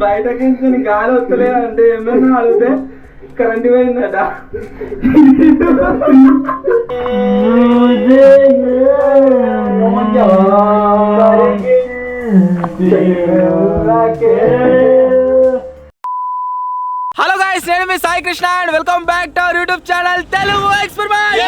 బయటకి గాలి వస్తలేదు అంటే ఏమైనా అడిగితే కరెంట్ పోయిందట. హలో గైస్, నేను మీ Sai Krishna and welcome back to our YouTube channel Telugu experiment.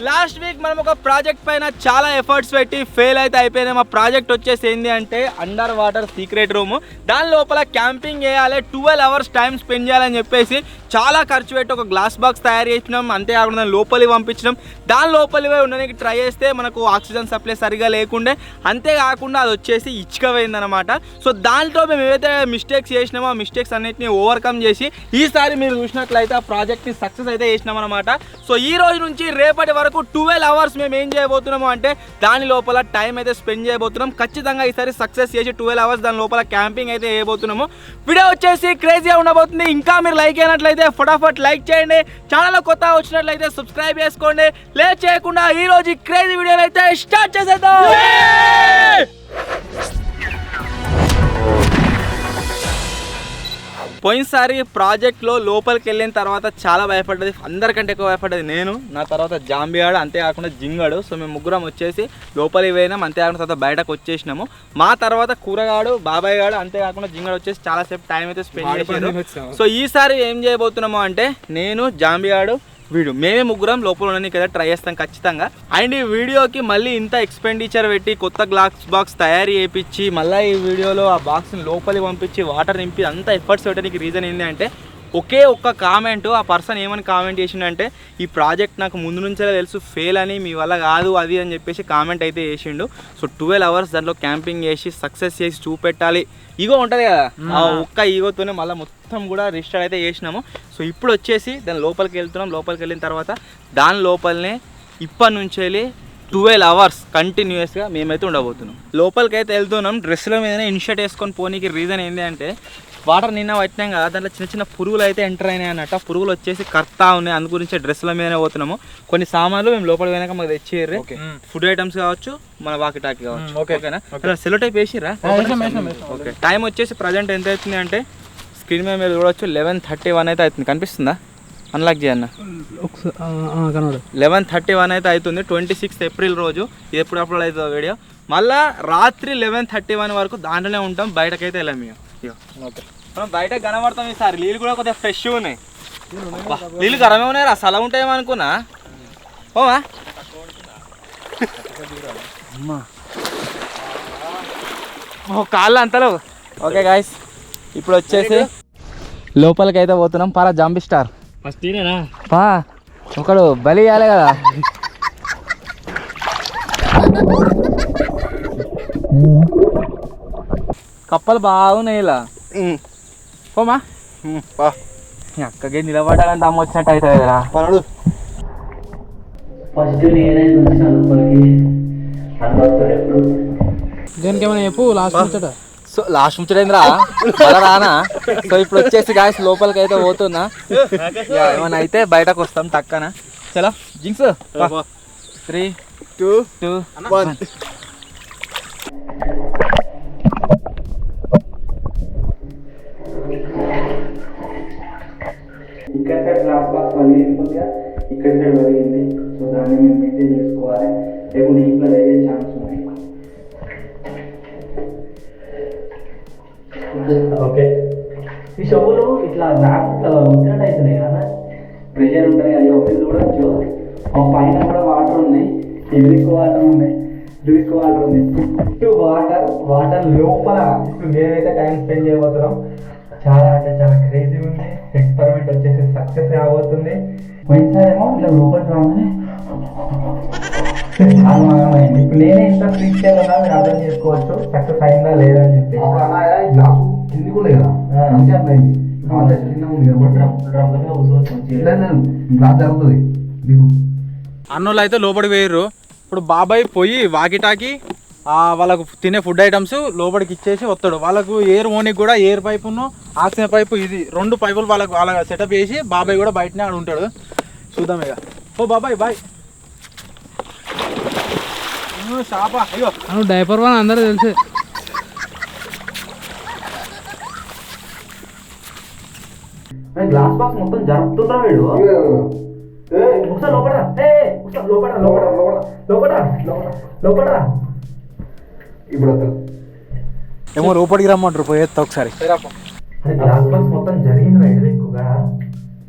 Last week మనం ఒక ప్రాజెక్ట్ పైన చాలా ఎఫర్ట్స్ పెట్టి ఫెయిల్ అయితే అయిపోయినాయి. మా ప్రాజెక్ట్ వచ్చేసి ఏంటి అంటే అండర్ వాటర్ సీక్రెట్ రూమ్. దాని లోపల క్యాంపింగ్ చేయాలి, 12 hours టైం స్పెండ్ చేయాలని చెప్పేసి చాలా ఖర్చు పెట్టి ఒక గ్లాస్ బాక్స్ తయారు చేసినాం. అంతేకాకుండా లోపలికి పంపించినాం. దాని లోపలివే ఉండడానికి ట్రై చేస్తే మనకు ఆక్సిజన్ సప్లై సరిగా లేకుండే, అంతేకాకుండా అది వచ్చేసి ఇచ్చుకపోయిందనమాట. సో దాంట్లో మేము ఏవైతే మిస్టేక్స్ చేసినామో ఆ మిస్టేక్స్ అన్నిటిని ఓవర్కమ్ చేసి ఈసారి మీరు చూసినట్లయితే ఆ ప్రాజెక్ట్ని సక్సెస్ అయితే చేసినాం అనమాట. సో ఈ రోజు నుంచి రేపటి వరకు 12 hours మేము ఏం చేయబోతున్నాము అంటే దాని లోపల టైం అయితే స్పెండ్ చేయబోతున్నాం. ఖచ్చితంగా ఈసారి సక్సెస్ చేసి 12 hours దాని లోపల క్యాంపింగ్ అయితే చేయబోతున్నాము. వీడియో వచ్చేసి క్రేజీగా ఉండబోతుంది. ఇంకా మీరు లైక్ అయినట్లయితే ఫటాఫట్ లైక్ చేయండి. ఛానల్ కొత్తగా వచ్చినట్లయితే సబ్స్క్రైబ్ చేసుకోండి. లేట్ చేయకుండా ఈ రోజు క్రేజీ వీడియోలు అయితే స్టార్ట్ చేసేద్దాం. పోయినసారి ప్రాజెక్ట్లో లోపలికి వెళ్ళిన తర్వాత చాలా భయపడ్డది. అందరికంటే ఎక్కువ భయపడ్డది నేను, నా తర్వాత జాంబియాడు, అంతేకాకుండా జింగాడు. సో మేము ముగ్గురం వచ్చేసి లోపలికి పోయినాం, అంతేకాకుండా తర్వాత బయటకు వచ్చేసినాము. మా తర్వాత కూరగాడు, బాబాయ్ గాడు, అంతేకాకుండా జింగాడు వచ్చేసి చాలాసేపు టైం అయితే స్పెండ్ చేసారు. సో ఈసారి ఏం చేయబోతున్నాము అంటే నేను, జాంబియాడు, వీడియో మేమే ముగ్గురం లోపల ఉండడానికి కదా ట్రై చేస్తాం ఖచ్చితంగా. అండ్ ఈ వీడియోకి మళ్ళీ ఇంత ఎక్స్పెండిచర్ పెట్టి కొత్త గ్లాస్ బాక్స్ తయారు చేయించి మళ్ళీ ఈ వీడియోలో ఆ బాక్స్ని లోపలికి పంపించి వాటర్ నింపి అంత ఎఫర్ట్స్ పెట్టడానికి రీజన్ ఏంటి అంటే ఒకే ఒక్క కామెంట్. ఆ పర్సన్ ఏమని కామెంట్ చేసిండంటే ఈ ప్రాజెక్ట్ నాకు ముందు నుంచే తెలుసు ఫెయిల్ అని, మీ వల్ల కాదు అది అని చెప్పేసి కామెంట్ అయితే చేసిండు. సో 12 hours దాంట్లో క్యాంపింగ్ చేసి సక్సెస్ చేసి చూపెట్టాలి. ఈగో ఉంటుంది కదా, ఆ ఒక్క ఈగోతోనే మళ్ళీ మొత్తం కూడా రిజిస్టర్ అయితే చేసినాము. సో ఇప్పుడు వచ్చేసి దాని లోపలికి వెళ్తున్నాం. లోపలికి వెళ్ళిన తర్వాత దాని లోపలనే ఇప్పటి నుంచి 12 hours కంటిన్యూస్గా మేమైతే ఉండబోతున్నాం. లోపలికి అయితే వెళ్తున్నాం. డ్రెస్సుల మీదనే ఇన్షర్ట్ వేసుకొని పోనీకి రీజన్ ఏంటి అంటే వాటర్ నిన్న వచ్చినాం కదా, దాంట్లో చిన్న చిన్న పురుగులు అయితే ఎంటర్ అయినాయి అన్నట్టు. పురుగులు వచ్చేసి కర్తా ఉన్నాయి, అందు గురించి డ్రెస్సుల మీదనే పోతున్నాము. కొన్ని సామాన్లు మేము లోపలికి పోయినాక మాకు తెచ్చిర్రు, ఫుడ్ ఐటమ్స్ కావచ్చు, మన వాకి టాకి కావచ్చు. ఓకేనా, సెలో టైప్ వేసిరా. ఓకే, టైం వచ్చేసి ప్రజెంట్ ఎంత అవుతుంది అంటే స్క్రీన్ మీద మీరు చూడవచ్చు 11:31 అయితే అవుతుంది. కనిపిస్తుందా? అన్లాక్ చేయన్న. 11:31 అయితే అవుతుంది. 26th April రోజు. ఇది ఎప్పుడు అప్లోడ్ అవుతుందో వీడియో. మళ్ళీ రాత్రి 11:31 వరకు దాంట్లోనే ఉంటాం, బయటకైతే వెళ్ళాం మేము. ఓకే, మనం బయట కనబడతాం. ఈసారి నీళ్ళు కూడా కొద్దిగా ఫ్రెష్గా ఉన్నాయి. నీళ్ళు గరమే ఉన్నాయి రా, సలా ఉంటాయేమో అనుకున్నా. ఓమా కాళ్ళు అంతలో. ఓకే గాయస్, ఇప్పుడు వచ్చేసి లోపలికి అయితే పోతున్నాం. పారా జాంబీ స్టార్ ఫస్ట్ పా, ఒకడు బలి ఇవ్వాలి కదా. కప్పలు బాగున్నాయి ఇలా. పోమా అక్కగే నిలబడాలంటే అమ్మ వచ్చినట్టు అవుతుంది కదా. ఫస్ట్ నేనే దేనికి ఏమైనా చెప్పు. సో లాస్ట్ ముచ్చటైందిరా రానా. సో ఇప్పుడు వచ్చేసి గాయస్ లోపలికి అయితే పోతున్నా. ఏమైనా అయితే బయటకు వస్తాం టక్కన. చలో జింక్స్ 3, 2, 1. ఇక్కడ సైడ్ గ్లాస్ బాక్స్ పగిలింది, ఇక్కడ సైడ్ పగిలింది. సో దాన్ని మేము మెయింటైన్ చేసుకోవాలి, లేకుంటే ఇంట్లో అయ్యే ఛాన్స్ ఉన్నాయి. ఓకే, ఈ షవులు ఇట్లా బ్యాక్ ఇట్లా వచ్చినట్టు అవుతున్నాయి కదా, ప్రెషర్ ఉంటుంది. అది ఒకటి చూడొచ్చు. పైన కూడా వాటర్ ఉన్నాయి, ఎదురుకు వాటర్ ఉన్నాయి, డ్రిక్ వాటర్ ఉంది, చుట్టూ వాటర్ లోపల ఇప్పుడు మేమైతే టైం స్పెండ్ చేయబోతున్నాం. చాలా అంటే చాలా క్రేజీ ఉంది. ఎక్స్పెరిమెంట్ వచ్చేసి సక్సెస్ అవబోతుంది. పోయినసారేమో ఇలా లోపలికి రాగానే అయింది. ఇప్పుడు నేనే ఇంత ట్రిక్ చేయాలన్నా మీరు అర్థం చేసుకోవచ్చు సక్సెస్ అయిందా లేదా అని చెప్పి. గ్లాసు కింది కూడా కదా అంతే అర్థమైంది. గ్లాస్ జరుగుతుంది. అన్నోళ్ళు అయితే లోపలికి పోయారు. ఇప్పుడు బాబాయ్ పోయి వాకిటాకి వాళ్ళకు తినే ఫుడ్ ఐటమ్స్ లోపలికి ఇచ్చేసి వస్తాడు. వాళ్ళకు ఎయిర్ ఓనికి కూడా ఎయిర్ పైపును ఆక్సిజన్ పైపు, ఇది 2 పైపులు వాళ్ళ సెటప్ చేసి బాబాయ్ కూడా బయటనే ఆడు ఉంటాడు. చూద్దాం ఇక. ఓ బాబాయ్ బాయ్. షాపా అయ్యో డైపర్ వన్ అందరూ తెలుసు. గ్లాస్ బాక్స్ మొత్తం జరుపుతుండ్రా వీడు. ఒకసారి లోపడరా, లోపడరా లోపడరా లోపడరా లోపడరా. ఇప్పుడు ఏమో లోపలికి రమ్మంటారు పోయేస్తా ఒకసారి. గ్లాస్ బాక్స్ మొత్తం జరిగింది రైట్ ఎక్కువగా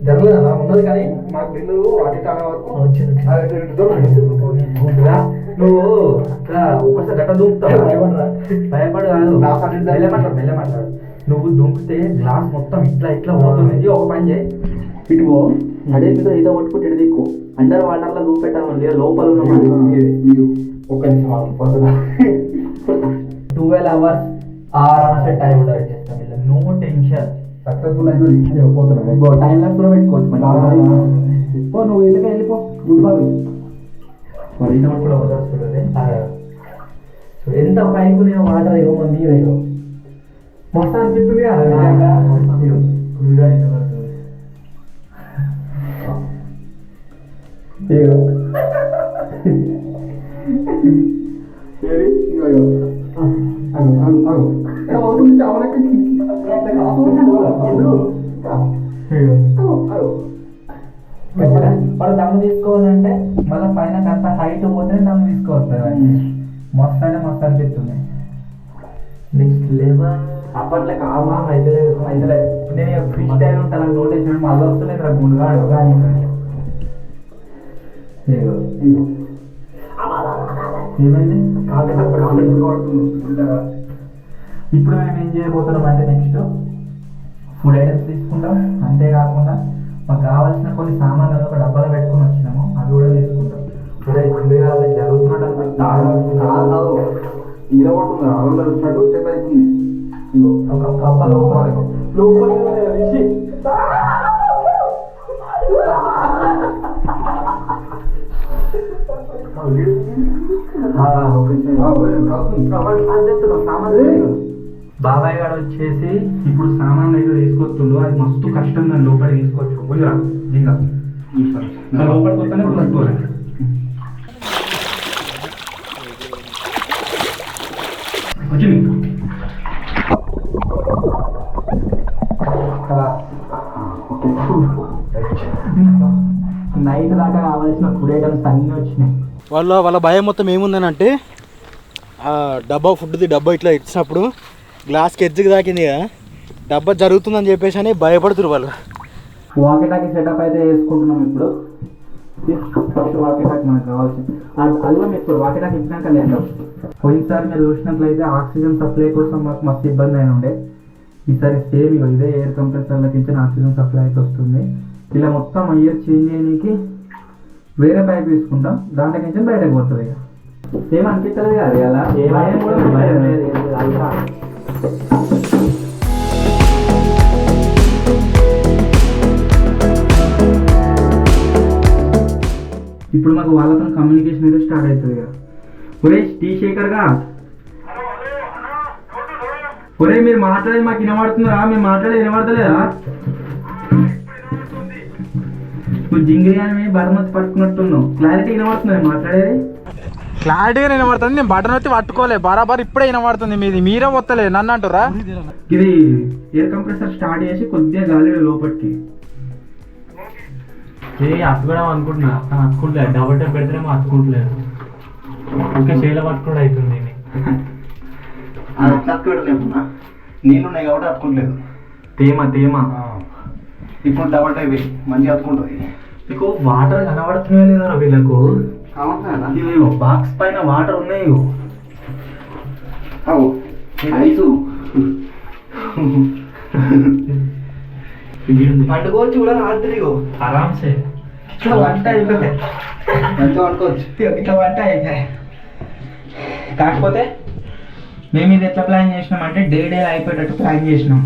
జరగలేదు అలా ఉన్నది కానీ మాకు బిల్లు వాటి అనే వరకు నువ్వు ఒకసారి గట్ట దూకుతావు. భయపడు కాదు, మెల్లె మాట్లాడు. నువ్వు దుంకితే గ్లాస్ మొత్తం ఇట్లా ఇట్లా పోతుంది. ఒక పని చేయి, ఇటు పో, అదే మీద ఈత పట్టుకుంటే ఇటు దిక్కు. అండర్ వాటర్లో చూపెట్టాలి, లేదా లోపల ఒక్క నిమిషం 12 hours 6 hours టైం ఉంటుంది చేస్తాం. నో టెన్షన్, సక్సెస్ఫుల్ అయిపోతున్నా. టైం లాప్స్ కూడా పెట్టుకోవచ్చు. నువ్వు వెళ్ళిపో గుడ్ బాబు. మరి ఈత పట్టుకుంటే వదలే ఎంత పైపు నేను వాటర్ ఇవ్వ మీద ఇవ్వ మస్తు అనిపిస్తుంది మనం దమ్ము తీసుకోవాలంటే మళ్ళీ పైన అంత హైట్ పోతే దమ్ము తీసుకోవస్తుంది. మస్తు అంటే మస్తు అనిపిస్తుంది. నెక్స్ట్ లెవెల్ అప్పట్లో కామా అయితే నేను ఫ్రీ స్టైల్ ఉంటాను. నాకు నోట్ వేసిన మళ్ళీ వస్తున్నాయి నాకు ముందుగా కానీ ఏమైంది. ఇప్పుడు మేము ఏం చేయబోతున్నాం అంటే నెక్స్ట్ ఫుడ్ ఐటమ్స్ తీసుకుంటాం. అంతేకాకుండా మాకు కావాల్సిన కొన్ని సామాన్లు ఒక డబ్బాలో పెట్టుకుని వచ్చినాము, అవి కూడా తీసుకుంటాం. జరుగుతున్నట్టు బాబాయ్ గారు వచ్చేసి ఇప్పుడు సామాన్లు అయితే తీసుకొస్తుండో అది మస్తు కష్టం. దాన్ని లోపలికి తీసుకోవచ్చు. కొంచెం ఇంకా లోపలికి వస్తానే తీసుకోవాలి. వచ్చింది నైట్ దాకా కావాల్సిన ఫుడ్ ఐటమ్స్ అన్నీ వచ్చినాయి. వాళ్ళ భయం మొత్తం ఏముందని అంటే డబ్బా ఫుడ్ది డబ్బా ఇట్లా ఇచ్చినప్పుడు గ్లాస్కి ఎడ్జ్కి తాకింది కదా, డబ్బా జరుగుతుందని చెప్పేసి అని భయపడుతున్నారు వాళ్ళు. వాకిటాకి సెటప్ అయితే వేసుకుంటున్నాం ఇప్పుడు. ఫస్ట్ వాకిటాకి మనకు కావాల్సింది అది కూడా ఇప్పుడు వాకిటాకి ఇచ్చినాక లేదు. పోయినసారి మీరు చూసినట్లయితే ఆక్సిజన్ సప్లై కోసం మాకు మస్తు ఇబ్బంది అయిన ఉండే. ఈసారి సేమ్ ఇదే ఎయిర్ కంప్రెసర్లకి ఇచ్చిన ఆక్సిజన్ సప్లై అయితే వస్తుంది. ఇలా మొత్తం ఇయర్ చేంజ్ చేయడానికి వేరే పైప్ తీసుకుంటాం, దాంట్లోకి నుంచి బయటకు పోతుంది. ఇక ఏం అనిపించలేదు కదా అలా భయం లేదు. ఇప్పుడు మాకు వాళ్ళతో కమ్యూనికేషన్ అయితే స్టార్ట్ అవుతుంది కదా. ఒరే టీ శేఖర్గా, ఒరే మీరు మాట్లాడేది మాకు వినబడుతుందా? మేము మాట్లాడేది వినబడతలేదా? నువ్వు జింగిరి అని బటన్ పట్టుకున్నట్టున్నావు. క్లారిటీ వినబడుతుంది మాట్లాడేది? క్లారిటీగా వినబడుతుంది. నేను బటన్ వచ్చి పట్టుకోలే, బరాబర్ ఇప్పుడే వినబడుతుంది. మీరే వస్తలే నన్ను అంటారా? ఇది ఎయిర్ కంప్రెసర్ స్టార్ట్ చేసి కొద్దిగా గాలి లోపలికి అతుకోవడం అనుకుంటున్నా, అతుకుంటలేదు. Double type పెడితేనేమో అతుకుంటలేదు. ఇంకా చేల పట్టుకోవడం అవుతుంది. నీళ్ళు ఉన్నాయి కాబట్టి అతుకుంటలేదు. తేమ ఇప్పుడు డబల్ టైప్ మంచిగా అతుకుంటుంది. మీకు వాటర్ కనబడుతున్నాయో లేదా వీళ్ళకు? బాక్స్ పైన వాటర్ ఉన్నాయి. పండుకోవచ్చు కూడా రాత్రి ఆరామ్సే ఇట్లా వంట అయిపోయింది. మంచిగా వండుకోవచ్చు. ఇట్లా వంట అయిపోయాయి. కాకపోతే మేము ఇది ఎట్లా ప్లాన్ చేసినాం అంటే డే అయిపోయేటట్టు ప్లాన్ చేసినాం.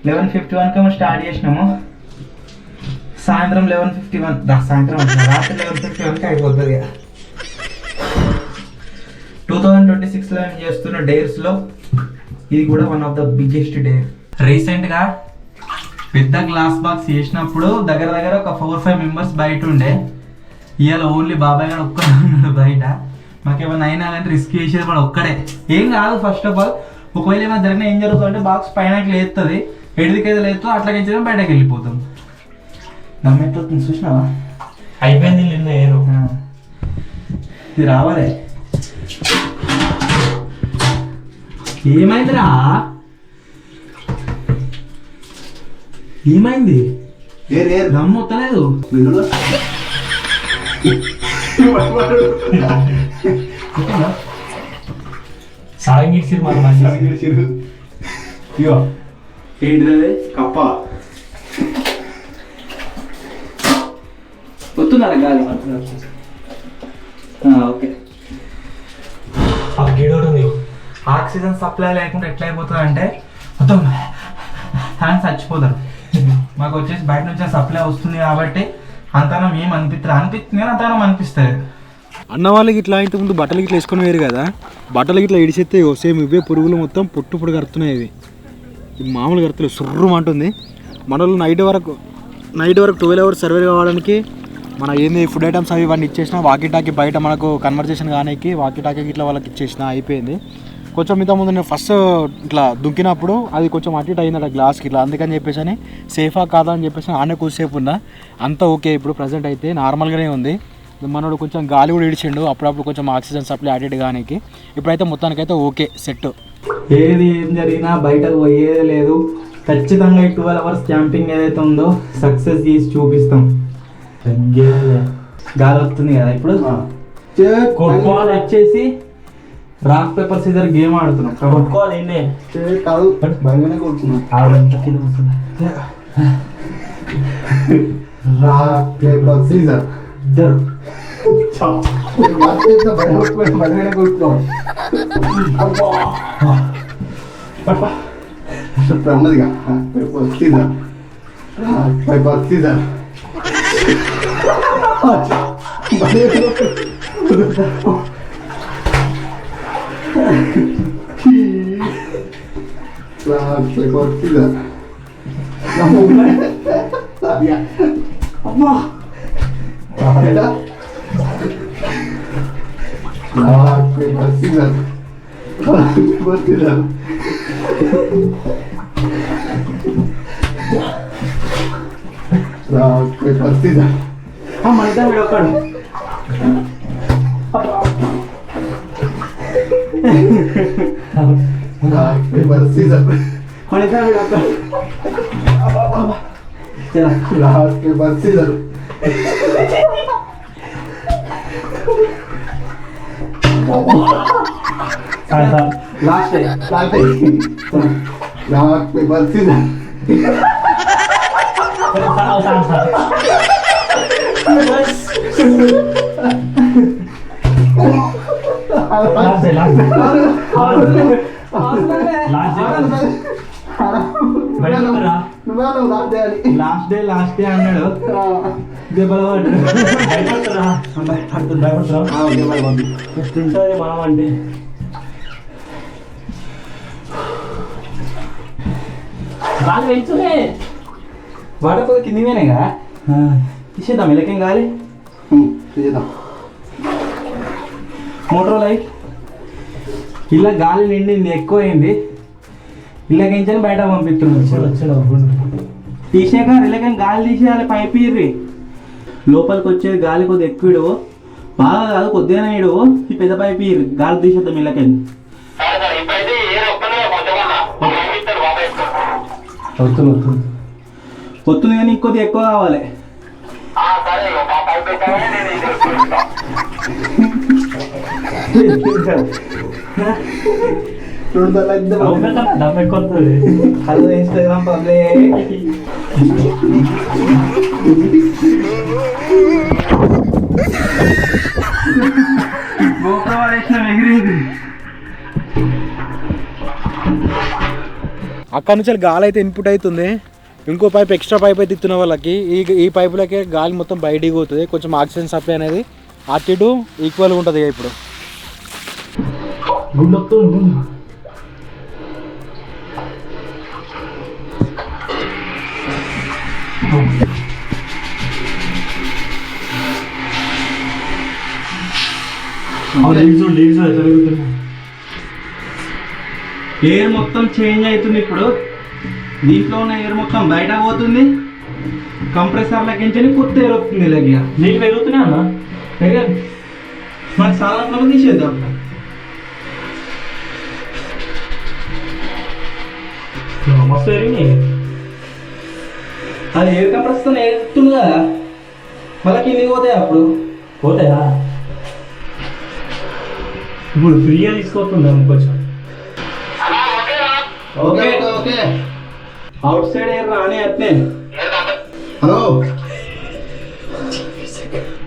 11:51 స్టార్ట్ చేసినాము. సాయంత్రం 11:51 సాయంత్రం రాత్రి 11:51 అయిపోతుంది. 2026లో మేము చేస్తున్న డేర్స్లో ఇది కూడా one of the biggest dare. రీసెంట్గా పెద్ద గ్లాస్ బాక్స్ చేసినప్పుడు దగ్గర ఒక 4-5 మెంబర్స్ బయట ఉండే. ఇవాళ ఓన్లీ బాబాయ్ గారు ఒక్కడే ఉన్నాడు బయట. మాకేమైనా అయినా కానీ రిస్క్ చేసేది వాడు ఒక్కడే. ఏం కాదు, ఫస్ట్ ఆఫ్ ఆల్ ఒకవేళ ఏమైనా జరిగినా ఏం జరుగుతుందంటే బాక్స్ పైనకి లేస్తుంది, ఎడిదికైతే లేస్తుందో అట్లాగే బయటకు వెళ్ళిపోతాం. దమ్ ఎట్లా చూసినావా? అయిపోయింది నిన్న ఏరు. ఇది రావాలి. ఏమైందిరా? ఏమైంది? దమ్ వస్తలేదు. సడన్ గిడ్సిరు మాకు ఇగో ఏంటిది? కప్ప వస్తుందా గాలి? ఓకే. గిడోడు ఆక్సిజన్ సప్లై లేకుండా ఎట్లా అయిపోతుంది అంటే మొత్తం హ్యాండ్స్ చచ్చిపోతారు. మాకు వచ్చేసి బయట నుంచి సప్లై వస్తుంది కాబట్టి అంతనం ఏం అనిపిస్తుంది అంతనం అనిపిస్తుంది. అన్న వాళ్ళకి ఇట్లా ఇంతకుముందు బట్టలకి ఇట్లా వేసుకొని వేరు కదా, బట్టలకి ఇట్లా ఇడిసేస్తే సేమ్ ఇవే పురుగులు మొత్తం పొట్టు కడుతున్నాయి. ఇవి మామూలుగా కడుతున్నాయి, సుర్రం అంటుంది. మన వాళ్ళు నైట్ వరకు 12 hours సర్వే కావడానికి మన ఏంది ఫుడ్ ఐటమ్స్ అవి ఇవన్నీ ఇచ్చేసిన, వాకీ బయట మనకు కన్వర్జేషన్ కానీ వాకీ ఇట్లా వాళ్ళకి ఇచ్చేసిన అయిపోయింది. కొంచెం ఇంత ముందు నేను ఫస్ట్ ఇట్లా దుంకినప్పుడు అది కొంచెం అటు ఇటు అయిందట గ్లాస్కి ఇట్లా, అందుకని చెప్పేసి అని సేఫా కాదా అని చెప్పేసి ఆనే కొద్దిసేపు ఉన్నా. అంతా ఓకే, ఇప్పుడు ప్రజెంట్ అయితే నార్మల్గానే ఉంది. మనోడు కొంచెం గాలి కూడా ఇడిచిండు, అప్పుడప్పుడు కొంచెం ఆక్సిజన్ సప్లై అటు ఇటు కానీ. ఇప్పుడైతే మొత్తానికైతే ఓకే సెట్. ఏది ఏం జరిగినా బయటకు పోయేదే లేదు. ఖచ్చితంగా ఈ 12 hours క్యాంపింగ్ ఏదైతే ఉందో సక్సెస్ చేసి చూపిస్తాం. గాలి వస్తుంది కదా ఇప్పుడు. కొట్టుకోవాలి వచ్చేసి రాక్ పేపర్ సీజర్ గేమ్ ఆడుతున్నాం. కొట్టుకోవాలి కాదు భయమే కొడుతున్నాం. రాక్ పేపర్ సీజర్ భయమే కొడుతున్నాం. అన్నదిగా paper scissor paper scissor paper scissor అమ్మా paper scissor paper scissor paper scissor మనిషి వీడొక్కడు. పేపర్ సీజర్ మనిషి వీడొక్కడు. Paper scissor last paper scissor last day అన్నాడు. దెబ్బలు ఎట్లుంటుంది మనం అంటే బాగా పెంచులే వాటర్ కింది పోయినాయి కదా, తీసేద్దాం. ఇలాకేం కావాలి చేద్దాం. మోటార్ లైట్ ఇలా గాలి నిండింది, ఎక్కువైంది. ఇలాగేంచని బయట పంపిస్తున్నాం. తీసాక ఇలాగని గాలి తీసేయాలి. పైపు ఇర్రి లోపలికి వచ్చేది గాలి కొద్దిగా ఎక్కువ ఇడువు, బాగా కాదు కొద్దిగానే ఇడువు. ఈ పెద్ద పైపు ఇర్రి గాలి తీసేద్దాం. ఇలాకెళ్ళి వస్తుంది కానీ ఇంకొద్ది ఎక్కువ కావాలి. Hello Instagram public. అక్కడ నుంచి గాలి అయితే ఇన్పుట్ అవుతుంది. ఇంకో పైప్ ఎక్స్ట్రా పైప్ అయితే ఇస్తున్న వాళ్ళకి ఈ పైపులకే గాలి మొత్తం బయటికి పోతుంది. కొంచెం ఆక్సిజన్ సప్లై అనేది అటు ఇటు ఈక్వల్గా ఉంటుంది. ఇప్పుడు ఎయిర్ మొత్తం చేంజ్ అవుతుంది ఇప్పుడు. దీంట్లో ఉన్న ఎయిర్ మొత్తం బయట పోతుంది, కంప్రెసర్లకి కొత్త ఎయిర్ వస్తుంది. ఇలాగ నీళ్ళు పెరుగుతున్నాయి అన్న. పెరగాలి, మన సాధారణంగా తీసేద్దాం. మస్తు పెరిగినాయి. అది ఎయిర్ కంప్రెసర్ ఎత్తుంది కదా, మళ్ళీ కిందికి పోతాయి. అప్పుడు పోతాయా? ఇప్పుడు ఫ్రీగా తీసుకొస్తుందా కొంచెం? Okay okay. Out side air రాని అట్నే. హలో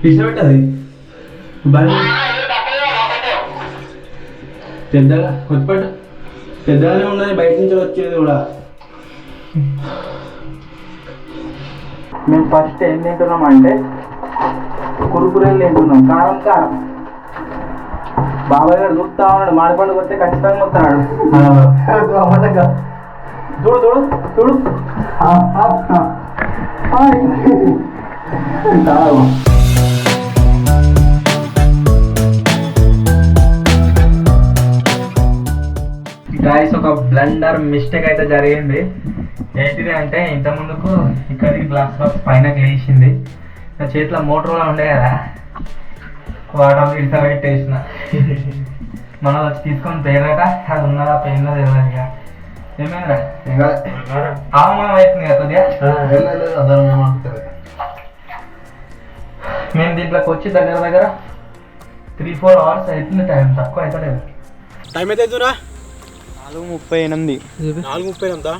ఇష్టపెట్టది పెద్దగా వచ్చి పెద్దగానే ఉన్నది, బయట నుంచి వచ్చేది కూడా. మేము ఫస్ట్ ఏం తింటున్నాం అంటే కురుకురేలు తింటున్నాం, కారం కారం. బాబాయ్ గారు చూస్తా ఉన్నాడు, మాడిపండు వస్తే ఖచ్చితంగా వస్తున్నాడు. చూడు చూడు చూడు. గాయస్, ఒక బ్లండర్ మిస్టేక్ అయితే జరిగింది. ఏంటిది అంటే ఇంత ముందుకు ఇక్కడికి గ్లాస్ బాక్స్ పైన వేసింది, నా చేతిలో మోటరోలా ఉండే కదా, వాటర్ ఇట్లా పెట్టేసిన. మనం వచ్చి తీసుకొని పేరట అది ఉన్నదా పోయిందా తెలియదు. ఇక ఏమైందిరా అవమానం అవుతుంది కదా కొద్దిగా. మేము దీంట్లోకి వచ్చి దగ్గర దగ్గర 3-4 hours అవుతుంది. టైం తక్కువ అవుతలేదు. టైం అయితే అవుతుందా? 4:38. 4:38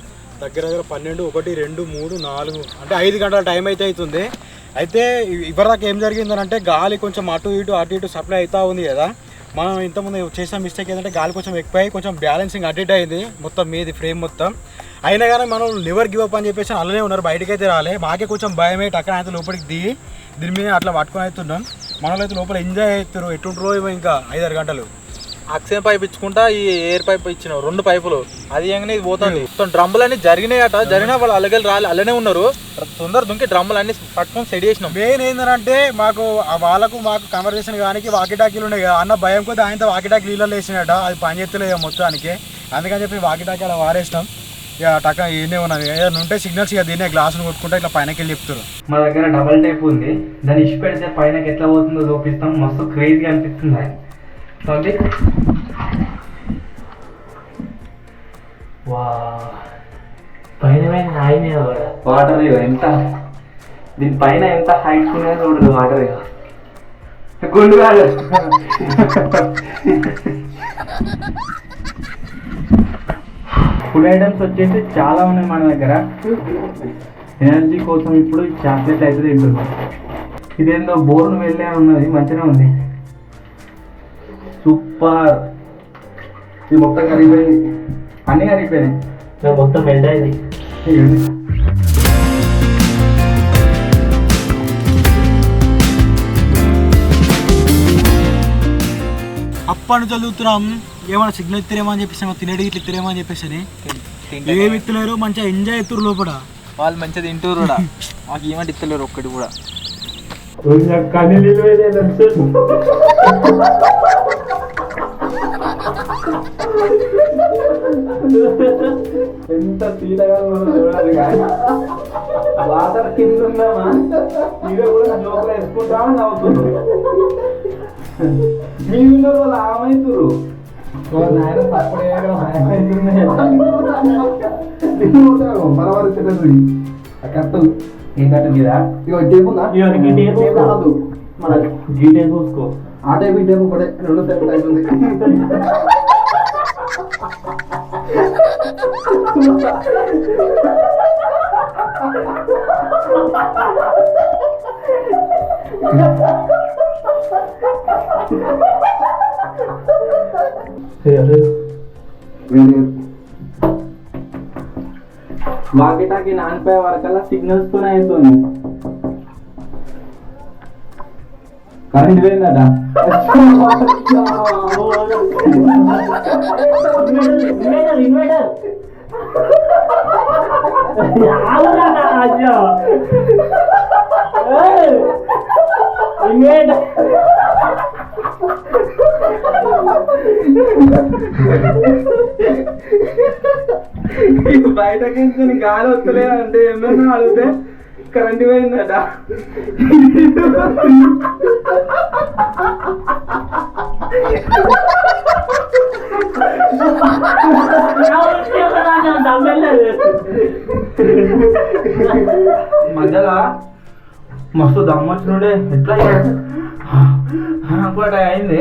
దగ్గర దగ్గర 12, 1, 2, 3, 4 అంటే 5 గంటల టైం అయితే అవుతుంది. అయితే ఇప్పటిదాకా ఏం జరిగిందనంటే గాలి కొంచెం అటు ఇటు సప్లై అవుతూ ఉంది కదా. మనం ఇంతకుముందు చేసిన మిస్టేక్ ఏంటంటే గాలి కొంచెం ఎక్కువై కొంచెం బ్యాలెన్సింగ్ అటు ఇటు అయింది మొత్తం మీది ఫ్రేమ్ మొత్తం. అయినా కానీ మనం లివర్ గివ్ అప్ అని చెప్పేసి అలానే ఉన్నారు, బయటకైతే రాలే. మాకే కొంచెం భయం అయ్యి అక్కడ అయితే లోపలికి దిగి దీని మీద అట్లా పట్టుకొని అవుతున్నాం. మనలో అయితే లోపల ఎంజాయ్ అవుతారు. ఎటుంటారో ఏమో ఇంకా 5-6 గంటలు. ఆక్సిజన్ పైప్ ఇచ్చుకుంటా ఈ ఎయిర్ పైప్ ఇచ్చిన 2 పైపులు, అది ఏంగానే ఇది పోతుంది. మొత్తం డ్రమ్ములు అన్ని జరిగినాయట. జరిగినా వాళ్ళు అలగలు రాలి అలానే ఉన్నారు. తొందర దుంకి డ్రమ్ములు అన్ని పట్టుకొని సెట్ చేసినాం. మెయిన్ ఏంటంటే మాకు మాకు కన్వర్సేషన్ కానీ వాకిటాకీలు ఉన్నాయి కదా, అన్న భయం కొద్ది ఆయనతో వాకిటాకీ నీళ్ళలో వేసినట, అది పని చేస్తలేదు మొత్తానికి. అందుకని చెప్పి వాకిటాకీ అలా వారేసినాం. ఇక టక్క ఏనే ఉన్నది ఏదైనా ఉంటే సిగ్నల్స్ ఇక దీనే గ్లాసులు కొట్టుకుంటే ఇట్లా పైనకి వెళ్ళి చెప్తారు. మా దగ్గర డబల్ టైప్ ఉంది, దాన్ని ఇష్ట పెడితే పైనకి ఎట్లా పోతుందో చూపిస్తాం. మస్తు క్రేజీగా అనిపిస్తుంది. పైన వాటర్ ఎంత దీని పైన ఎంత హైట్ ఉన్నది చూడదు. వాటర్ గుండు కాదు. ఫుడ్ ఐటమ్స్ వచ్చేసి చాలా ఉన్నాయి మన దగ్గర. ఎనర్జీ కోసం ఇప్పుడు చాక్లెట్ అయితే తింటున్నాం. ఇదేందో బోర్ను వెళ్ళే ఉన్నది, మంచిగా ఉంది, సూపర్. ఇది మొత్తం కరిగిపోయింది, అన్నీ కరిగిపోయినాయి, మొత్తం మెల్ట్ అయింది. అప్పటి నుంచి చదువుతున్నాం, ఏమైనా సిగ్నల్ ఇస్తారేమో అని చెప్పేసి, తినేది ఇట్లా ఇస్తారేమో అని చెప్పేసి ఏమి ఇస్తలేరు. మంచిగా ఎంజాయ్ అవుతారు లోపల. వాళ్ళు మంచిగా తింటారు కూడా, మాకు ఏమంటే ఇస్తలేరు ఒక్కటి కూడా. ఎంత తీటగా చూడాలి. వాటర్ కింద ఉందామా మీరు కూడా జోకులు వేసుకుంటామని నవ్వుతున్నారు. మీరు వాళ్ళు ఆమైతురు నాయన తప్పడే మన వారు తెలియదు. కట్టు ఏం కట్టు మీద ఇక టేబుల్దా మన గీ టేబుల్ చూసుకో. ఆ టైపు ఈ టైపు కూడా 2 టైపు అవుతుంది. వాకిటాకి నానిపోయే వరకల్లా సిగ్నల్స్ తోనే అవుతుంది. కరెంట్ పోయిందట. ఇన్వర్టర్ బయటకి నుంచి గాలి వస్తలేదు అంటే ఏమన్నా అడిగితే కరెంట్ పోయిందట. మధ్యలో మస్తు దమ్ము వచ్చినుండే ఎట్లా అనుకోట అయింది.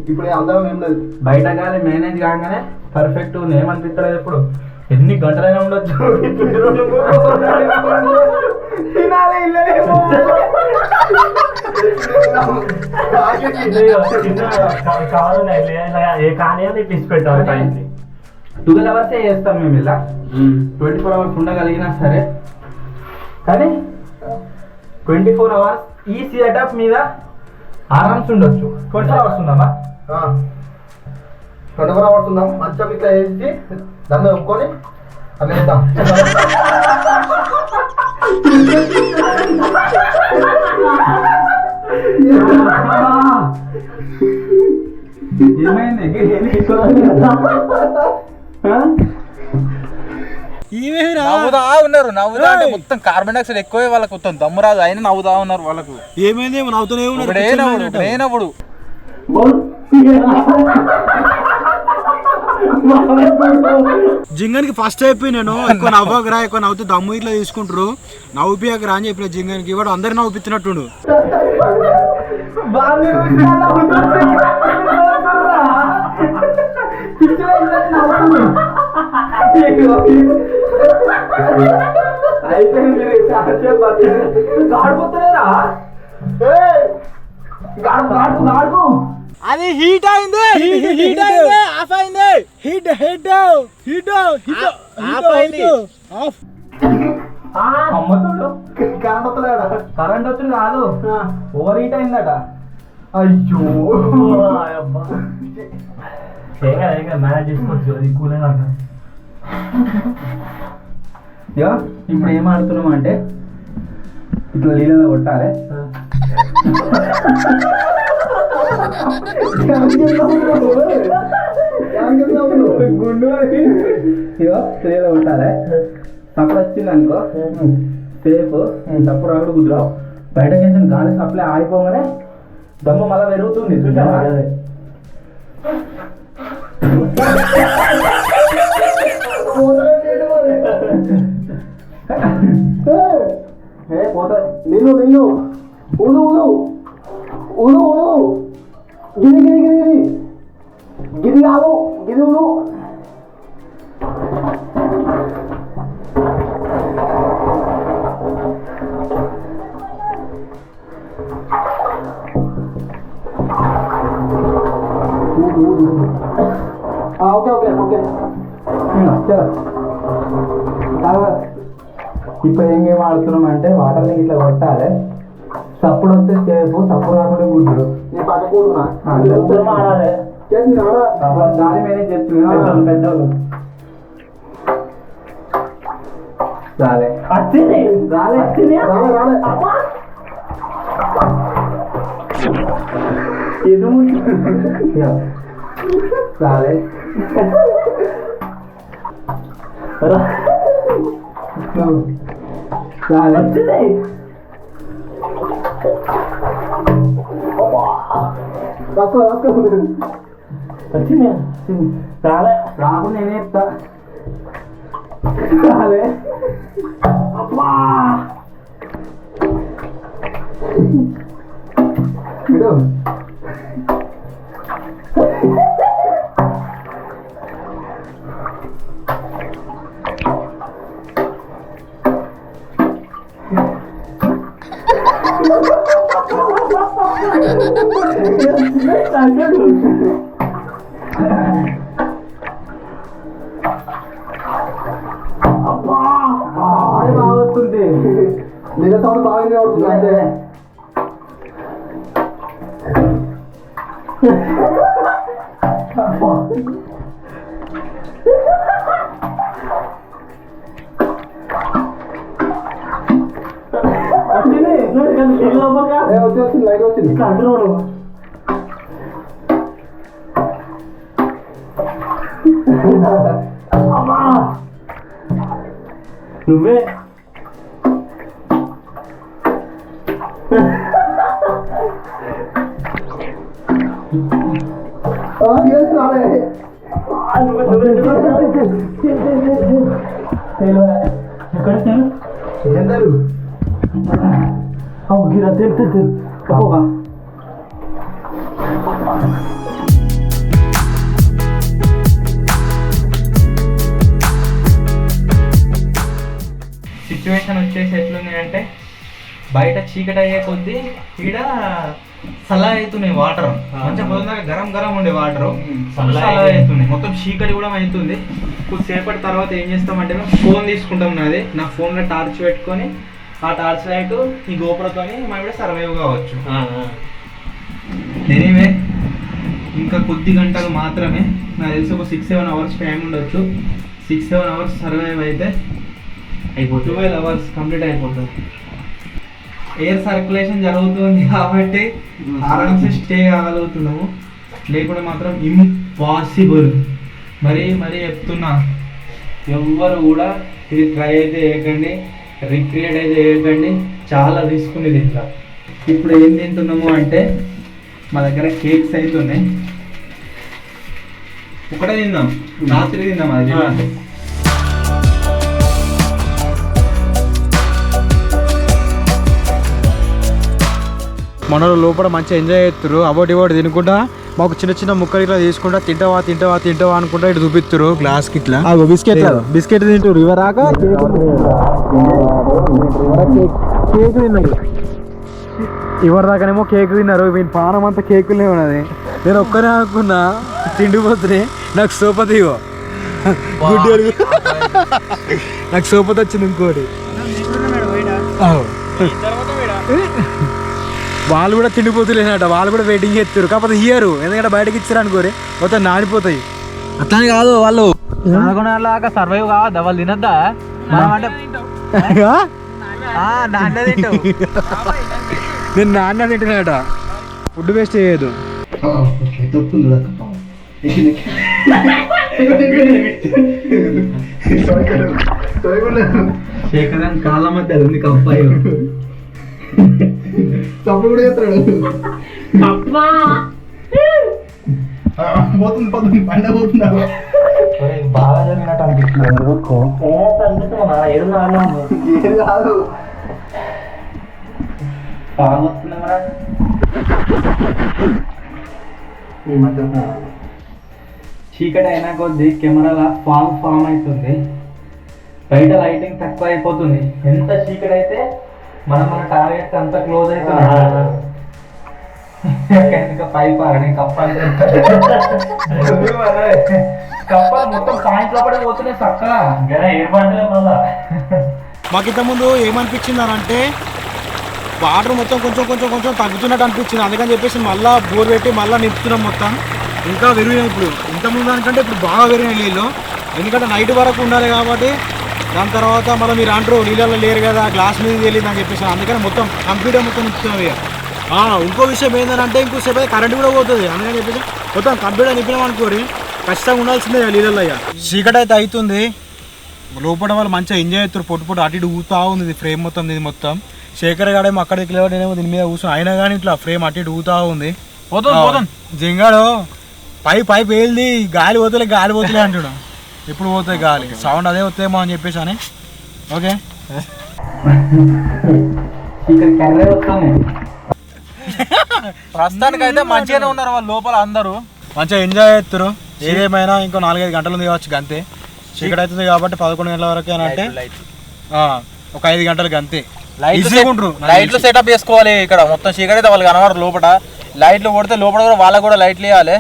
ఇప్పుడు అందరం ఏం లేదు, బయట గాలి మేనేజ్ కాగానే పర్ఫెక్ట్ ఉంది. ఏమనిపిస్తలేదు ఇప్పుడు. ఎన్ని గంటలైనా ఉండొచ్చు. తినాలి కానీ తీసి పెట్టాలి. 12 hours చేస్తాం మేము ఇలా. 24 hours ఉండగలిగినా సరే, కానీ 24 hours ఈ సెటప్ మీద ఆరామ్స్ ఉండొచ్చు. 24 hours ఉందామా? 24 hours ఉందాం. మంచం ఇట్లా వేసి దాన్ని ఒప్పుకొని అట్లా వేద్దాం. ఏమైంది? నవ్వుతా ఉన్నారు. నవ్వుతా అంటే మొత్తం కార్బన్ డైఆక్సైడ్ ఎక్కువ, వాళ్ళకి మొత్తం దమ్ము రాదు, అయినా నవ్వుతా ఉన్నారు. వాళ్ళకు ఏమైంది? నవ్వుతూనే ఉన్నారు. నేనప్పుడు జింగన్కి ఫస్ట్ అయిపోయి నేను ఎక్కువ నవ్వకరా, ఎక్కువ నవ్వుతూ దమ్ము ఇట్లా తీసుకుంటారు, నవ్వుపియకరా అని చెప్పిన జింగన్కి. వాడు అందరు నవ్వుపిస్తున్నట్టుండు. అయితే గాడిపోతలేరా? గాడుపు అది హీట్ అయింది, హీట్ అయింది, ఆఫ్ అయింది, హీట్ హీట్ హీట్ ఆఫ్ అయింది, ఆఫ్. అమ్మతుడు కరెంట్ వచ్చి కాదు, ఓవర్ హీట్ అయిందట. అయ్యో మేనేజ్ చేసుకోవచ్చు. అది కూలే నాకు. ఇప్పుడు ఏం ఆడుతున్నాం అంటే ఇట్లా నీళ్ళలో కొట్టాలి. గుండు నీళ్ళలో కొట్టాలి. తప్పుడు వచ్చింది అనుకో సేఫ్, తప్పుడు రాకుండా కుదరావు. బయటకి వెళ్తే గాలి సప్లై ఆగిపోగానే దమ్ము మళ్ళీ పెరుగుతుంది. చూసావా? పోతా నిన్ను నిన్ను ఊదు ఊదు ఊదు ఊదు గిరి గిరి గిరి గిరి గిరి కాదు గిరి ఊదు. ఓకే ఓకే ఓకే చలో. ఇప్పుడు ఏం గేమ్ ఆడుతున్నాం అంటే వాటర్ని ఇట్లా కొట్టాలి. సప్పుడు వస్తే సేఫ్, సప్పుడు రాకుండా గుడ్డు. దాని మీద చెప్తున్నాను పెద్దోళ్ళు. రాలే రాలే రాలే రాకు నేనే చెప్తా. రాలే బాగుంది. నిజ సౌండ్ బాగా అవుతుంది. అంటే వచ్చింది లైట్ వచ్చింది. నువ్వే సిచ్యువేషన్ వచ్చేసి ఎట్లుంది అంటే బయట చీకటి అయ్యే కొద్దీ ఈడ సలా అవుతున్నాయి వాటర్ మంచిగా పొద్దున్నాక గరం గరం ఉండే వాటర్ సలా అవుతున్నాయి మొత్తం చీకటి కూడా అవుతుంది. కొద్దిసేపటి తర్వాత ఏం చేస్తామంటే మేము ఫోన్ తీసుకుంటాం. నా ఫోన్లో టార్చ్ పెట్టుకొని ఆ టార్చ్ లైట్ ఈ గోపురతో మనం కూడా సర్వైవ్ కావచ్చు. ఎనీవే ఇంకా కొద్ది గంటలు మాత్రమే, నాకు తెలిసి ఒక 6-7 అవర్స్ టైం ఉండొచ్చు. 6-7 అవర్స్ సర్వైవ్ అయితే 12 అవర్స్ కంప్లీట్ అయిపోతుంది. ఎయిర్ సర్క్యులేషన్ జరుగుతుంది కాబట్టి ఆరామ్సే స్టే కాగలుగుతున్నాము. లేకుంటే మాత్రం ఇంపాసిబుల్. మరీ చెప్తున్నా, ఎవ్వరు కూడా ఇది ట్రై అయితే చేయకండి, రిక్రియేట్ అయితే చేయకండి. చాలా రిస్క్ ఉంది దీంట్లో. ఇప్పుడు ఏం తింటున్నాము అంటే మా దగ్గర కేక్స్ అయితే ఉన్నాయి. ఒకటే తిందాం, రాత్రి తిందాం. అది మనలో లోపల మంచిగా ఎంజాయ్ చేస్తారు. అబౌట్ ఇవ్వడు తినుకుంటా మాకు చిన్న చిన్న ముక్కలు ఇట్లా తీసుకుంటా తింటావా అనుకుంటా ఇటు చూపిస్తారు గ్లాస్కి ఇట్లా. బిస్కెట్ తింటారు. ఇవరాక కేక్ తిన్నారు. ఇవరిదాకానేమో కేక్ తిన్నారు. వీని పానం అంతా కేకులే ఉన్నది. నేను ఒక్కనే అనుకున్నా తిండిపోతున్నాయి. నాకు సోపతి ఇగో గుడ్డి అడుగు. నాకు సోపతి వచ్చింది ఇంకోటి. వాళ్ళు కూడా తిండిపోతులేనట, వాళ్ళు కూడా వెయిటింగ్ చేస్తారు. కాకపోతే ఇయ్యరు, ఎందుకంటే బయటకి ఇచ్చారు అనుకోరి మొత్తం నానిపోతాయి. అట్లానే కాదు వాళ్ళు సర్వైవ్ కావద్దా, వాళ్ళు తినద్దా? నేను నాన్న తింటున్నాట. ఫుడ్ వేస్ట్ చేయదు. శేఖరన్ కాళ్ళ మధ్య ఉంది కప్పాయి. తప్పుడు కూడా చేస్తాడు. పోతుంది పండ పోతుందా? బాగా జరిగినట్టు అనిపిస్తుంది. ఏం కాదు, బాగా వస్తుంది కదా. ఈ మధ్య చీకటి అయినా కొద్ది కెమెరాల ఫామ్ అవుతుంది. బయట లైటింగ్ తక్కువ అయిపోతుంది. ఎంత చీకటి అయితే మన టార్గెట్ అంత క్లోజ్ అవుతుంది. ఇంకా పైప్ కప్పాలి మొత్తం పాయింట్ లోపడే పోతున్నాయి చక్కగా. మాకు ఇంతకుముందు ఏమనిపించింది అని అంటే వాటర్ మొత్తం కొంచెం తగ్గుతున్నట్టు అనిపించింది. అందుకని చెప్పేసి మళ్ళీ బోర్ పెట్టి మళ్ళీ నింపుతున్నాం. మొత్తం ఇంకా పెరిగినాయి. ఇప్పుడు ఇంతకుముందు దానికంటే ఇప్పుడు బాగా పెరిగినాయి నీళ్ళు. ఎందుకంటే నైట్ వరకు ఉండాలి కాబట్టి. దాని తర్వాత మళ్ళీ మీరు అంటారు నీళ్ళల్లో లేరు కదా, గ్లాస్ మీద తెలియదు అని చెప్పేసి అందుకని మొత్తం కంప్లీట్గా మొత్తం నింపుతున్నాం. ఇక ఇంకో విషయం ఏంటంటే ఇంకోసేపు అయితే కరెంట్ కూడా పోతుంది. అందుకని చెప్పేసి మొత్తం కంప్లీట్గా నింపినాం అనుకోరి ఖచ్చితంగా ఉండాల్సిందే నీళ్ళల్లో. ఇక చీకటి అయితే అవుతుంది. లోపల వాళ్ళు మంచిగా ఎంజాయ్ చేస్తారు. పొట్టు అటు ఇటు ఊతా ఉంది ఇది ఫ్రేమ్ మొత్తం. ఇది మొత్తం శేఖర్ గాడేమో అక్కడ దిక్కులేవాడు, నేనేమో దీని మీద కూర్చొని అయినా కానీ ఇట్లా ఫ్రేమ్ అటు ఇటు ఊతా ఉంది. జింగాడు పై పేలిది గాలి పోతలే అంటాడు. ఎప్పుడు పోతాయి గాలి సౌండ్ అదే వస్తాయేమో అని చెప్పేసి అని. ఓకే ప్రస్తుతానికి అయితే మంచిగానే ఉన్నారు వాళ్ళు లోపల. అందరూ మంచిగా ఎంజాయ్ చేస్తారు. ఏదేమైనా ఇంకో 4-5 గంటలు ఉంది కావచ్చు గంతే. చీకటి అవుతుంది కాబట్టి 11 గంటల వరకు అని అంటే ఒక 5 గంటలకు అంతే. లైట్లు సెటప్ చేసుకోవాలి. ఇక్కడ మొత్తం చీకటి అయితే వాళ్ళు కనబడరు. లోపల లైట్లు కొడితే లోపల కూడా వాళ్ళకు కూడా లైట్లు వేయాలి.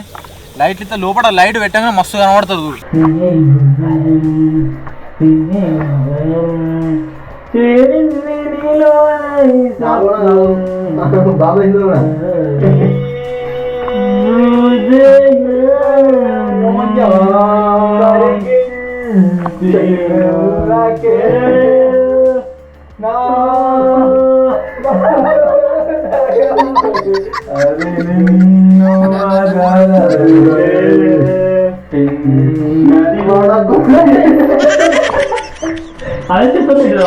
లైట్లు ఇస్తే లోపల లైట్ పెట్టగానే మస్తు కనబడుతుంది. అది అదే చెప్పలేదు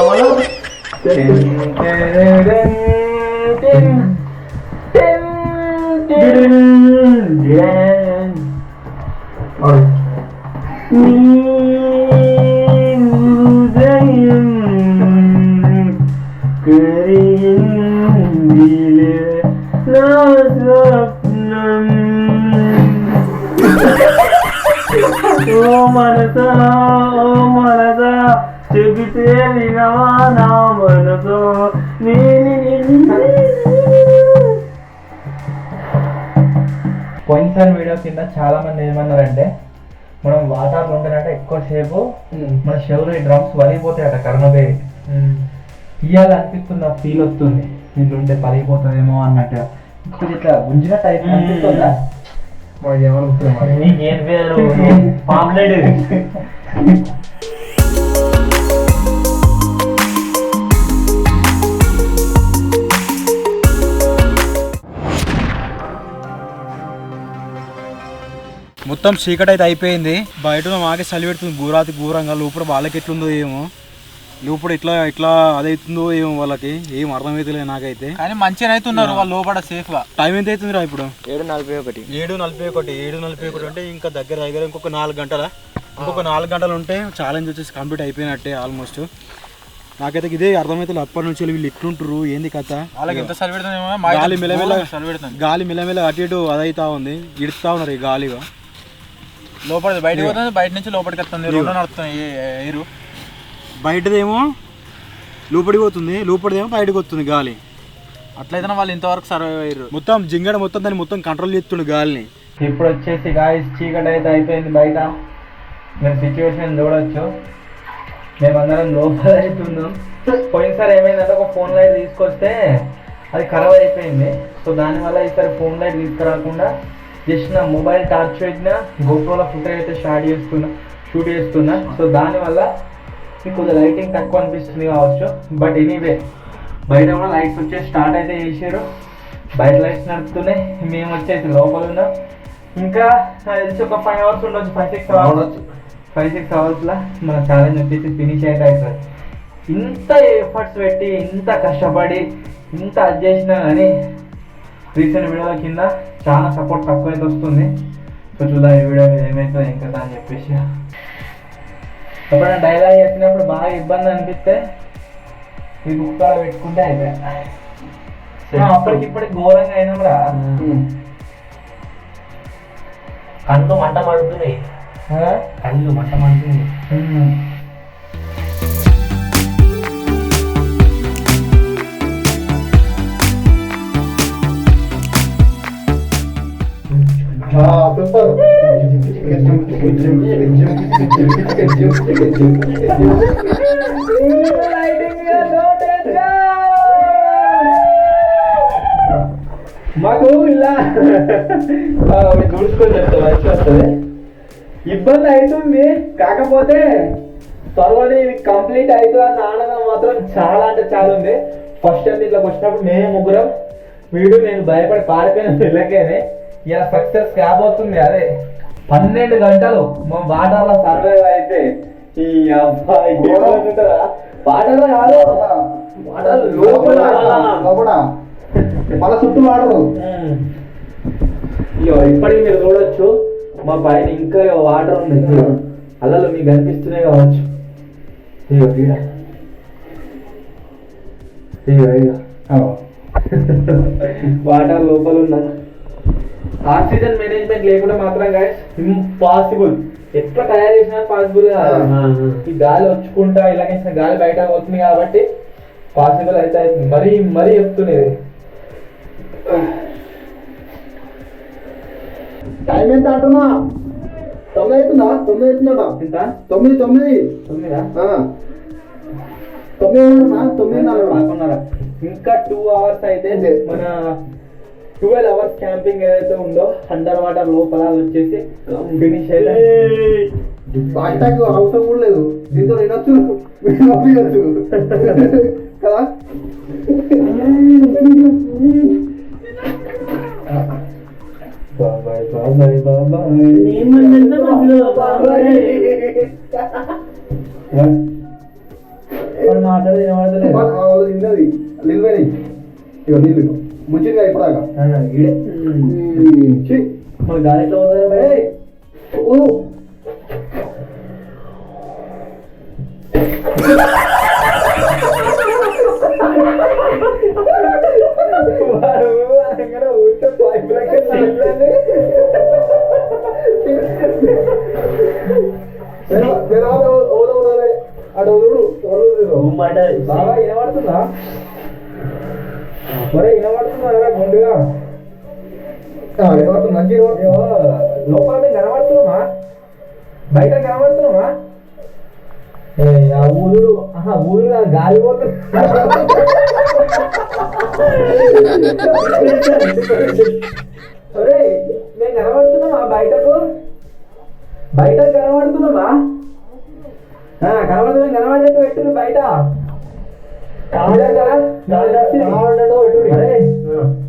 ఓ మనసా చెబితే వినవా నా మనసు పోయినసారి వీడియో కింద చాలా మంది ఏమన్నారంటే మనం వాటర్లో ఉంటేనంటే ఎక్కువసేపు మన చెవులు ఈ డ్రమ్స్ వలిగిపోతాయట కర్ణబేరి తీయాలనిపిస్తుంది ఫీల్ వస్తుంది దీంట్లో ఉంటే పలిగిపోతుందేమో అన్నట్టు కొంచెం ఇట్లా గుంజినట్టు అయితే అనిపిస్తుందా మరి ఏమనుకుంటున్నాం మరి నీకేం పేరు పాంప్లెట్ మొత్తం చీకటి అయితే అయిపోయింది. బయట మాకే చలి పెడుతుంది ఘోరాతి ఘోరంగా. లోపల వాళ్ళకి ఎట్లుందో ఏమో, లోపల ఇట్లా అదవుతుందో ఏమో వాళ్ళకి ఏం అర్థమైతలేదు నాకైతే. కానీ మంచిగా అవుతున్నారు వాళ్ళు లోపల సేఫ్ గా. టైం ఎంత అవుతుందిరా ఇప్పుడు? 7:41. 7:41 అంటే ఇంకా దగ్గర ఇంకొక 4 గంటల. ఇంకొక 4 గంటలు ఉంటే ఛాలెంజ్ వచ్చేసి కంప్లీట్ అయిపోయినట్టే ఆల్మోస్ట్. నాకైతే ఇదే అర్థమవుతుంది అప్పటి నుంచి వీళ్ళు ఎట్లుంటారు ఏంది కథ. వాళ్ళకి ఎంత చలి పెడుతుందేమో, గాలి మెల్లమెల్ల అటు ఇటు అదైతా ఉంది, ఇడుతా ఉన్నారు ఈ గాలిగా. లోపల బయటకు పోతుంది, బయట నుంచి లోపలికి వస్తుంది, రెండు నడుస్తుంది ఎయిరు. బయటదేమో లోపలికి పోతుంది, లోపలిదేమో బయటకు వస్తుంది గాలి. అట్లయితే వాళ్ళు ఇంతవరకు సర్వైవ్ అయ్యారు. మొత్తం జింగడ మొత్తం దాన్ని మొత్తం కంట్రోల్ చేస్తుండు గాలిని. ఇప్పుడు వచ్చేసి గాయస్ చీకటి అయితే అయిపోయింది బయట. మేము సిచ్యువేషన్ చూడవచ్చు. మేమందరం లోపల అవుతున్నాం. పోయినసారి ఏమైందంటే ఒక ఫోన్ లైట్ తీసుకొస్తే అది ఖరాబ్ అయిపోయింది. సో దానివల్ల ఈసారి ఫోన్ లైట్ తీసుకురాకుండా జస్ట్ నా మొబైల్ టార్చ్ పెట్టిన గోప్రోలో ఫుటేజ్ అయితే షూట్ చేస్తున్నా. సో దానివల్ల మీకు కొద్దిగా లైటింగ్ తక్కువ అనిపిస్తుంది కావచ్చు. బట్ ఎనీవే బయట కూడా లైట్స్ వచ్చేసి స్టార్ట్ అయితే చేసారు. బయట లైట్స్ నడుపుతున్నాయి, మేము వచ్చేసి లోపల ఉన్నాం. ఇంకా నాకు తెలిసి ఒక 5 hours ఉండొచ్చు, 5-6 hours మన ఛాలెంజ్ వచ్చేసి ఫినిష్ అయితే అవుతుంది. ఇంత ఎఫర్ట్స్ పెట్టి ఇంత కష్టపడి ఇంత అది చేసినా కానీ రీసెంట్ వీడియోల కింద చాలా సపోర్ట్ తక్కువ అయితే వస్తుంది. సో చూద్దాం ఈ వీడియో మీద ఏమవుతుంది ఇంకా అని చెప్పేసి. ఎప్పుడైనా డైలాగ్ చెప్పినప్పుడు బాగా ఇబ్బంది అనిపిస్తే ఈ బుక్ కూడా పెట్టుకుంటే అయిపోయా. అప్పటికిప్పటికి ఘోరంగా అయినాం రా. కళ్ళు మంట మండుతున్నాయి. మాకు ఇలా దూడుచుకొని చెప్తా మంచి వస్తుంది. ఇబ్బంది అవుతుంది, కాకపోతే త్వరలోనే ఇది కంప్లీట్ అవుతుంది అన్న ఆనందం మాత్రం చాలా అంటే చాలా ఉంది. ఫస్ట్ టైం ఇట్లా వచ్చినప్పుడు మేము ముగ్గురం వీడు నేను భయపడి పారిపోయిన పిల్లకేనే ఇలా సక్సెస్ కాబోతుంది. అదే 12 గంటలు మా వాటర్లో సర్వైవ్ అయితే ఈ అబ్బాయి వాటర్లో కాదు, వాటర్ లోపల మన చుట్టూ వాడరు. ఇగో ఇప్పటికి మీరు చూడొచ్చు మా పైన ఇంకా వాటర్ ఉంది. అలలో మీకు కనిపిస్తున్నాయి కావచ్చు. ఇగో వాటర్ లోపల ఉన్నా. ఆక్సిజన్ మేనేజ్మెంట్ లేకుండా మాత్రం గైస్ ఇంపాసిబుల్. ఎట్లా తయారు చేసినా పాసిబుల్ కాదు. ఈ గాలి వచ్చుకుంటా ఇలాగే గాలి బయట పోతుంది కాబట్టి పాసిబుల్ అయితే మరీ చెప్తున్నది. టైం ఎంత అంటున్నా? 9 అవుతుందా? 9 అవుతుందా? ఎంత? 9. 9:30. ఇంకా 2 hours అయితే మన 12 hours క్యాంపింగ్ ఏదైతే ఉందో అండర్ వాటర్ లోపల వచ్చేసి ఫినిష్ అయితే బాయిటాకు అవసరం కూడా లేదు. దీంతో వినొచ్చు కదా. మాట్లాడేది వినబడతలేదు. తిన్నది నీళ్ళు పోయినాయి. ఇక నీళ్ళు ముంచిగా ఇప్పుడాక ఈడే మరి గాలి ఎట్లా పోతుంది భయ్? బాగా వినబడుతుందా? ఒరే వినబడుతుందా గుండుగా? లోపల మేము కనబడుతున్నామా? బయట కనబడుతున్నామా? ఆ ఊరు ఊరు గాలి పోతుంది. ఒరే మేము కనబడుతున్నామా? బయటకు కనబడుతున్నామా? కనబడుతున్నాం. కనబడేట్టు పెట్టు బయట.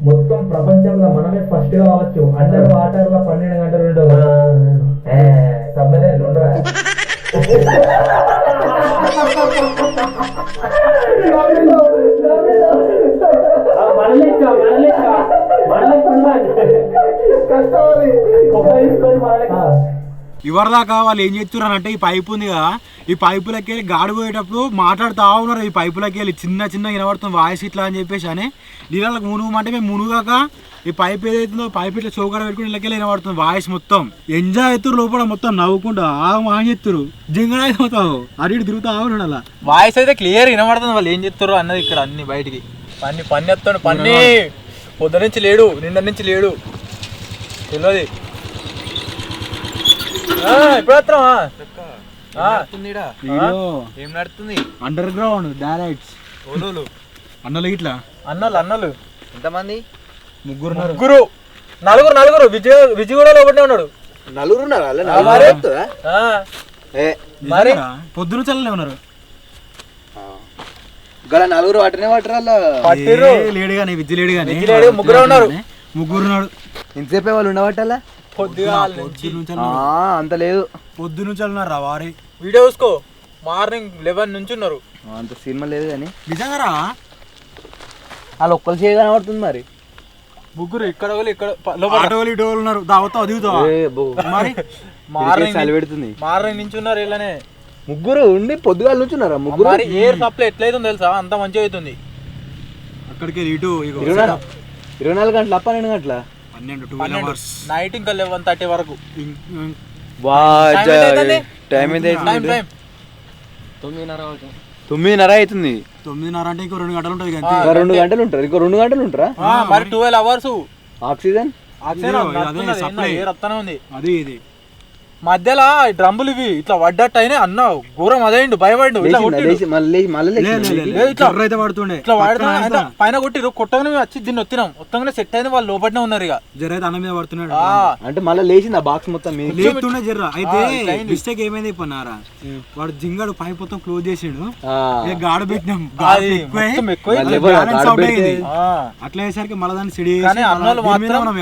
మొత్తం ప్రపంచంలో మనమే ఫస్ట్ కావచ్చు. అండర్ వాటర్ లో 12 గంటలు ఉండవు. సబ్బలేదు ఉండరా? ఇవరిదాకా వాళ్ళు ఏం చేస్తున్నారు అంటే ఈ పైపు ఉంది కదా, ఈ పైపులకి వెళ్ళి గాడి పోయేటప్పుడు మాట్లాడుతూ ఉన్నారు. ఈ పైపులకి వెళ్ళి చిన్న చిన్న వినబడుతుంది వాయిస్ ఇట్లా అని చెప్పేసి అని నీళ్ళకి మునుగమంటే మేము మునుగాక ఈ పైప్ ఏదైతుందో పైప్ ఇట్లా చౌకడ పెట్టుకుని ఇళ్ళకెళ్ళి వినబడుతుంది వాయిస్ మొత్తం. ఎంజాయ్ అవుతారు లోపల మొత్తం నవ్వుకుంటా ఆగం చెప్తారు. జింగడా అవుతావు అటు ఇటు తిరుగుతా ఉన్నాడు అలా. వాయిస్ అయితే క్లియర్ వినబడుతుంది వాళ్ళు ఏం చెప్తారు అన్నది ఇక్కడ అన్ని బయటికి. పన్ని వస్తాడు పన్ని పొద్దు నుంచి లేడు, నిన్న నుంచి లేడు తెలియదు. ఇప్పుడు వస్తావా? ఏం నడుతుంది? అండర్ గ్రౌండ్ డైరెక్ట్స్ అన్నలు ఇట్లా అన్నలు ఎంతమంది? ముగ్గురు నలుగురు విజయగూడలో ఒకటే ఉన్నాడు. నలుగురు మరి పొద్దున చల్లనే ఉన్నారు. నలుగురు వాటనే పట్టిర్రు. లేడు కానీ విద్య లేడు కానీ ముగ్గురు ఉన్నారు. ఇంతసేపే వాళ్ళు ఉండబట్టాలా? అంత లేదు. పొద్దు నుంచి ఉన్నారు వారి వీడియో చూసుకో. మార్నింగ్ 11 నుంచి ఉన్నారు. అంత సినిమా లేదు కానీ నిజంగా వాళ్ళు ఒక్కరు చేయగనబడుతుంది. మరి ముగ్గురు ఇక్కడ ఇటు ఉన్నారు. దావతో దిగుతా మరి మార్నింగ్ నుంచి ఉన్నారు. ఇలానే ముగ్గురు ఉండి పొద్దుగాల నుంచి ఉన్నారా? ముగ్గురు ఎయిర్ సప్లై ఎట్లయితుందో తెలుసా? అంత మంచిగా అవుతుంది. అక్కడికి ఇటు 24 గంటల 12 గంటల 12 నైట్ ఇంకా 11:30 వరకు. టైం ఎంత అవుతుంది? 9:30 అవుతుంది. 9:30 అంటే ఇంకో 2 గంటలు ఉంటుంది. 2 గంటలు ఉంటారు. ఇంకో 2 గంటలు ఉంటారా? మరి 12 అవర్స్ ఆక్సిజన్ వస్తానే ఉంది. అది ఇది మధ్యలో డ్రమ్ములు ఇవి ఇట్లా పడ్డట్టు అయినా అన్న ఘోరం అదేండు భయపడి ఇట్లా పడుతుండే ఇట్లా పడతా పైన కొట్టిరు. కొట్టగానే వచ్చి దీన్ని ఒత్తినాం. మొత్తంగా సెట్ అయింది. వాళ్ళు లోపలనే ఉన్నారు. ఇక జరైతే అన్న మీద పడుతున్నాడు అంటే మళ్ళీ లేచింది ఆ బాక్స్ మొత్తం లేతుండే జర్ర. అయితే మిస్టేక్ ఏమైంది ఇప్పుడున్నారా, వాడు జింగాడు పైప్ మొత్తం క్లోజ్ చేసిండు. గాడు పెట్టినాం అట్లా అయ్యేసరికి మళ్ళీ దాన్ని సిడి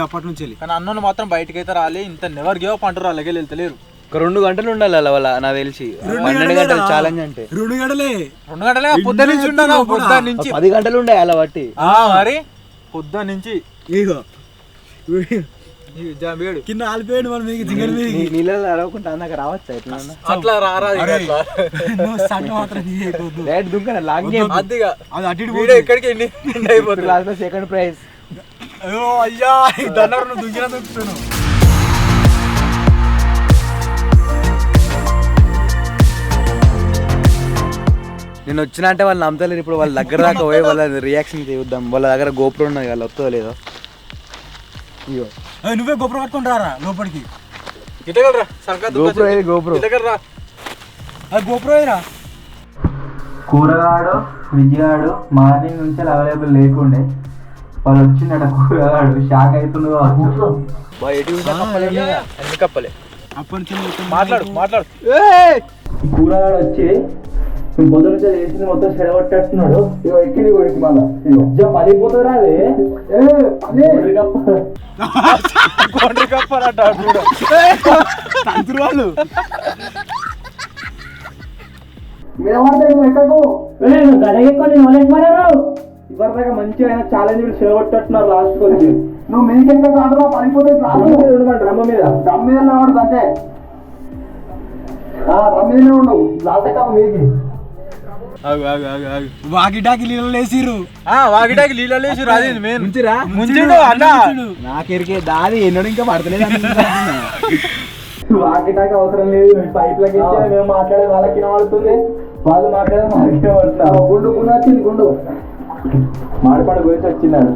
అప్పటి నుంచి. కానీ అన్నోళ్ళు మాత్రం బయటకైతే రాలే. ఇంత నెవర్ గివ్ అప్ అంటారు. అలాగే వెళ్తలేరు. 2 గంటలు ఉండాలి అలా వాళ్ళ నాకు తెలిసి. 12 గంటలు ఛాలెంజ్ అంటే 2 గంటలే. 2 గంటలే పొద్దు నుంచి ఉండాలి. పొద్దు నుంచి 10 గంటలు ఉండే అలా బట్టి. మరి పొద్దు నుంచి ఇగో కింద ఆలిపోయాడు. మన మీద జింగల్ మీద నీళ్ళలో అడగకుండా నాకు రావచ్చా? ఎట్లా అట్లా రారా ఎక్కడికి సెకండ్ ప్రైజ్. అయ్యో అయ్యా దండవరం నువ్వు దుంకినా దొక్కుతాను. నేను వచ్చినా అంటే వాళ్ళు నమ్మతలేరు. ఇప్పుడు వాళ్ళ దగ్గర దాకా పోయి వాళ్ళ రియాక్షన్ చూద్దాం. వాళ్ళ దగ్గర గోపురం ఉన్నది, వాళ్ళు వస్తుందో లేదో. అయ్యో నువ్వే గోపురం పట్టుకొని రారా లోపలికి. గోపురం కూరగాడు విజయాడు మార్నింగ్ నుంచి అవైలబుల్ లేకుండే. వాళ్ళు వచ్చిందట కూరగాడు. షాక్ అవుతుండే కప్పలే. మాట్లాడు కూరగాడు వచ్చి పొద్దు నుంచి వేసింది మొత్తం చెడగొట్టేస్తున్నాడు. ఎక్కింది కొడుకు మళ్ళా పదిపోతుందిరా. మేమంటే నువ్వు ఎక్కకు ఇవరిదాకా మంచిగా ఆయన ఛాలెంజ్ చెడగొట్టట్టున్నారు లాస్ట్కి వచ్చి. నువ్వు మీకు ఎక్క కాదురా పడిపోతే డ్రమ్మ మీద దమ్ మీద ఉండదు అంతే. దమ్ మీదనే ఉండవు లాస్ట్ కాదు మీకి. వాకిటాకి నీళ్ళు వేసిర్రు. వాకిటాకి నీళ్ళు వేసిర్రు. అది మెయిన్ ముంచుడు అన్న నాకెరికే దాది ఎన్నడూ ఇంకా పడతలేదు. వాకిటాకి అవసరం లేదు, పైప్లకి ఇచ్చి మేము మాట్లాడేది వాళ్ళకి వినబడుతుంది, వాళ్ళు మాట్లాడేది వాళ్ళకి వినబడుతున్నారు. గుండు గుండు వచ్చింది గుండు. మాడిపండు గురించి వచ్చిన్నాడు.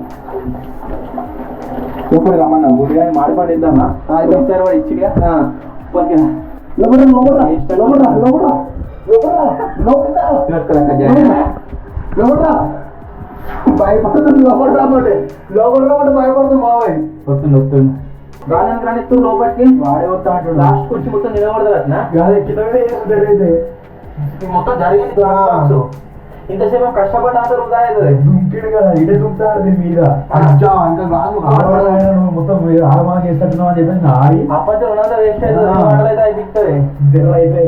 ఇప్పుడు రమ్మన్నా గుడిగా మాడిపండు ఇద్దామా? ఒకసారి వాడు ఇచ్చిగా లోపల లోపల లోపల లోపల లోపల భయపడుతుంది. లోపల రాబోటే లోపల రాబోటే భయపడుతుంది బాబాయ్. వస్తుంది వస్తుంది రానికి రానిస్తూ లోపలికి వాడే వస్తా అంటాడు. లాస్ట్ వచ్చి మొత్తం నిలబడతారు అట్లా మొత్తం జరిగింది. ఇంతసేపు కష్టపడ్డా అంతా వృధా అవుతుంది. దుంకిడు కదా ఇదే దుంకుతాడు దీని మీద. మొత్తం ఆడమా చేస్తున్నావు అని చెప్పేసి ఆడి అప్పటి ఉన్నంత వేస్ట్ అవుతుంది, అయితే అయిపోతుంది. అయితే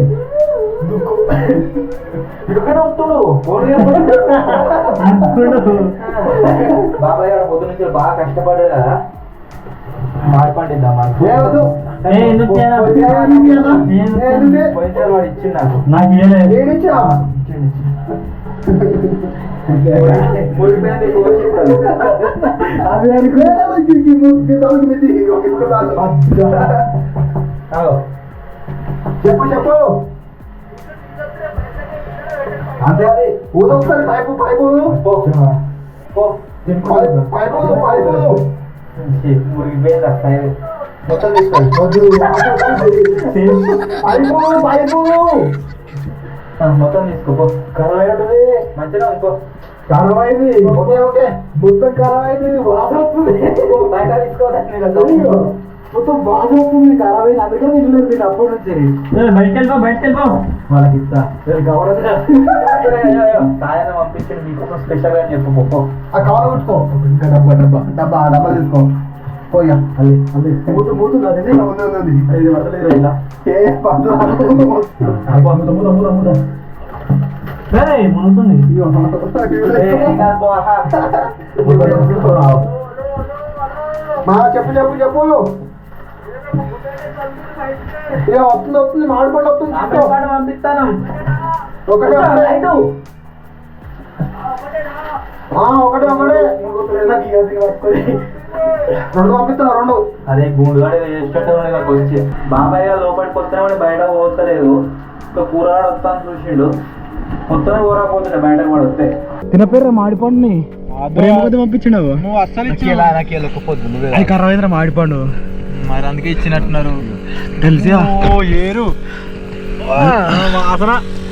ఇక్కడే వస్తుడు బాబాయ్ గారు పొద్దు నుంచి బాగా కష్టపడ్డాడు కదా, మాడిపండిద్దాం ఎందుకు పోయినసారి వాడు ఇచ్చింది నాకు. నాకు ఇయ్యలేదు. మురిపోయింది కోసిస్తాను. అది చెప్పు చెప్పు అంతే. అది ఊదొకసారి పైపు పైపు పైపు పైపు మురిగిపోయింది అసలు. మొత్తం తీసుకోండి పైపు పైపు మొత్తం తీసుకో. ఖరాబ్ అయ్యింది మంచిగా ఇంకో ఖరాబ్ అయింది. ఓకే ఓకే మొత్తం ఖరాబ్ అయింది. వాసన వస్తుంది. బయట తీసుకోవద్దు మొత్తం బాధ వస్తుంది. ఖరాబ్ అయింది. అందుకని తినలేదు నేను అప్పటి నుంచి. బయటకు వెళ్ళిపో వాళ్ళకి ఇస్తా సాయన పంపించండి మీకోసం స్పెషల్ అని చెప్పు. ఆ కవర్ పెట్టుకో. ఇంకా డబ్బా డబ్బా డబ్బా డబ్బా తీసుకో. పోయా అల్లి అల్లి మూతు మూతు ఉంది. ఇది పడతలేదు ఇలా ఏ పండు మూత మూత మూత మూత మునుగుతుంది. చెప్పు చెప్పు చెప్పు. ఇక వస్తుంది వస్తుంది మామిడిపండు వస్తుంది. పంపిస్తాను ఒకటే ఒకటే ఒకటే ఒకటే రెండు పంపిస్తున్నా రెండు. అదే గుండుగాడు చేసేటట్టు వచ్చి బాబాయ్ లోపలికి వస్తామని బయట పోతలేదు. ఇంకా కూరగాడు వస్తాను చూసిండు, మొత్తం కూరపోతుండే బయటకు కూడా వస్తే. తినపేర్రా మాడిపండుని ప్రేమ కొద్ది పంపించినావు. నువ్వు అస్సలు నాకేళ్ళకపోద్దు నువ్వే అది కర్రమైందిరా మాడిపండు. మరి అందుకే ఇచ్చినట్టున్నారు. తెలుసా ఏరు వాసన.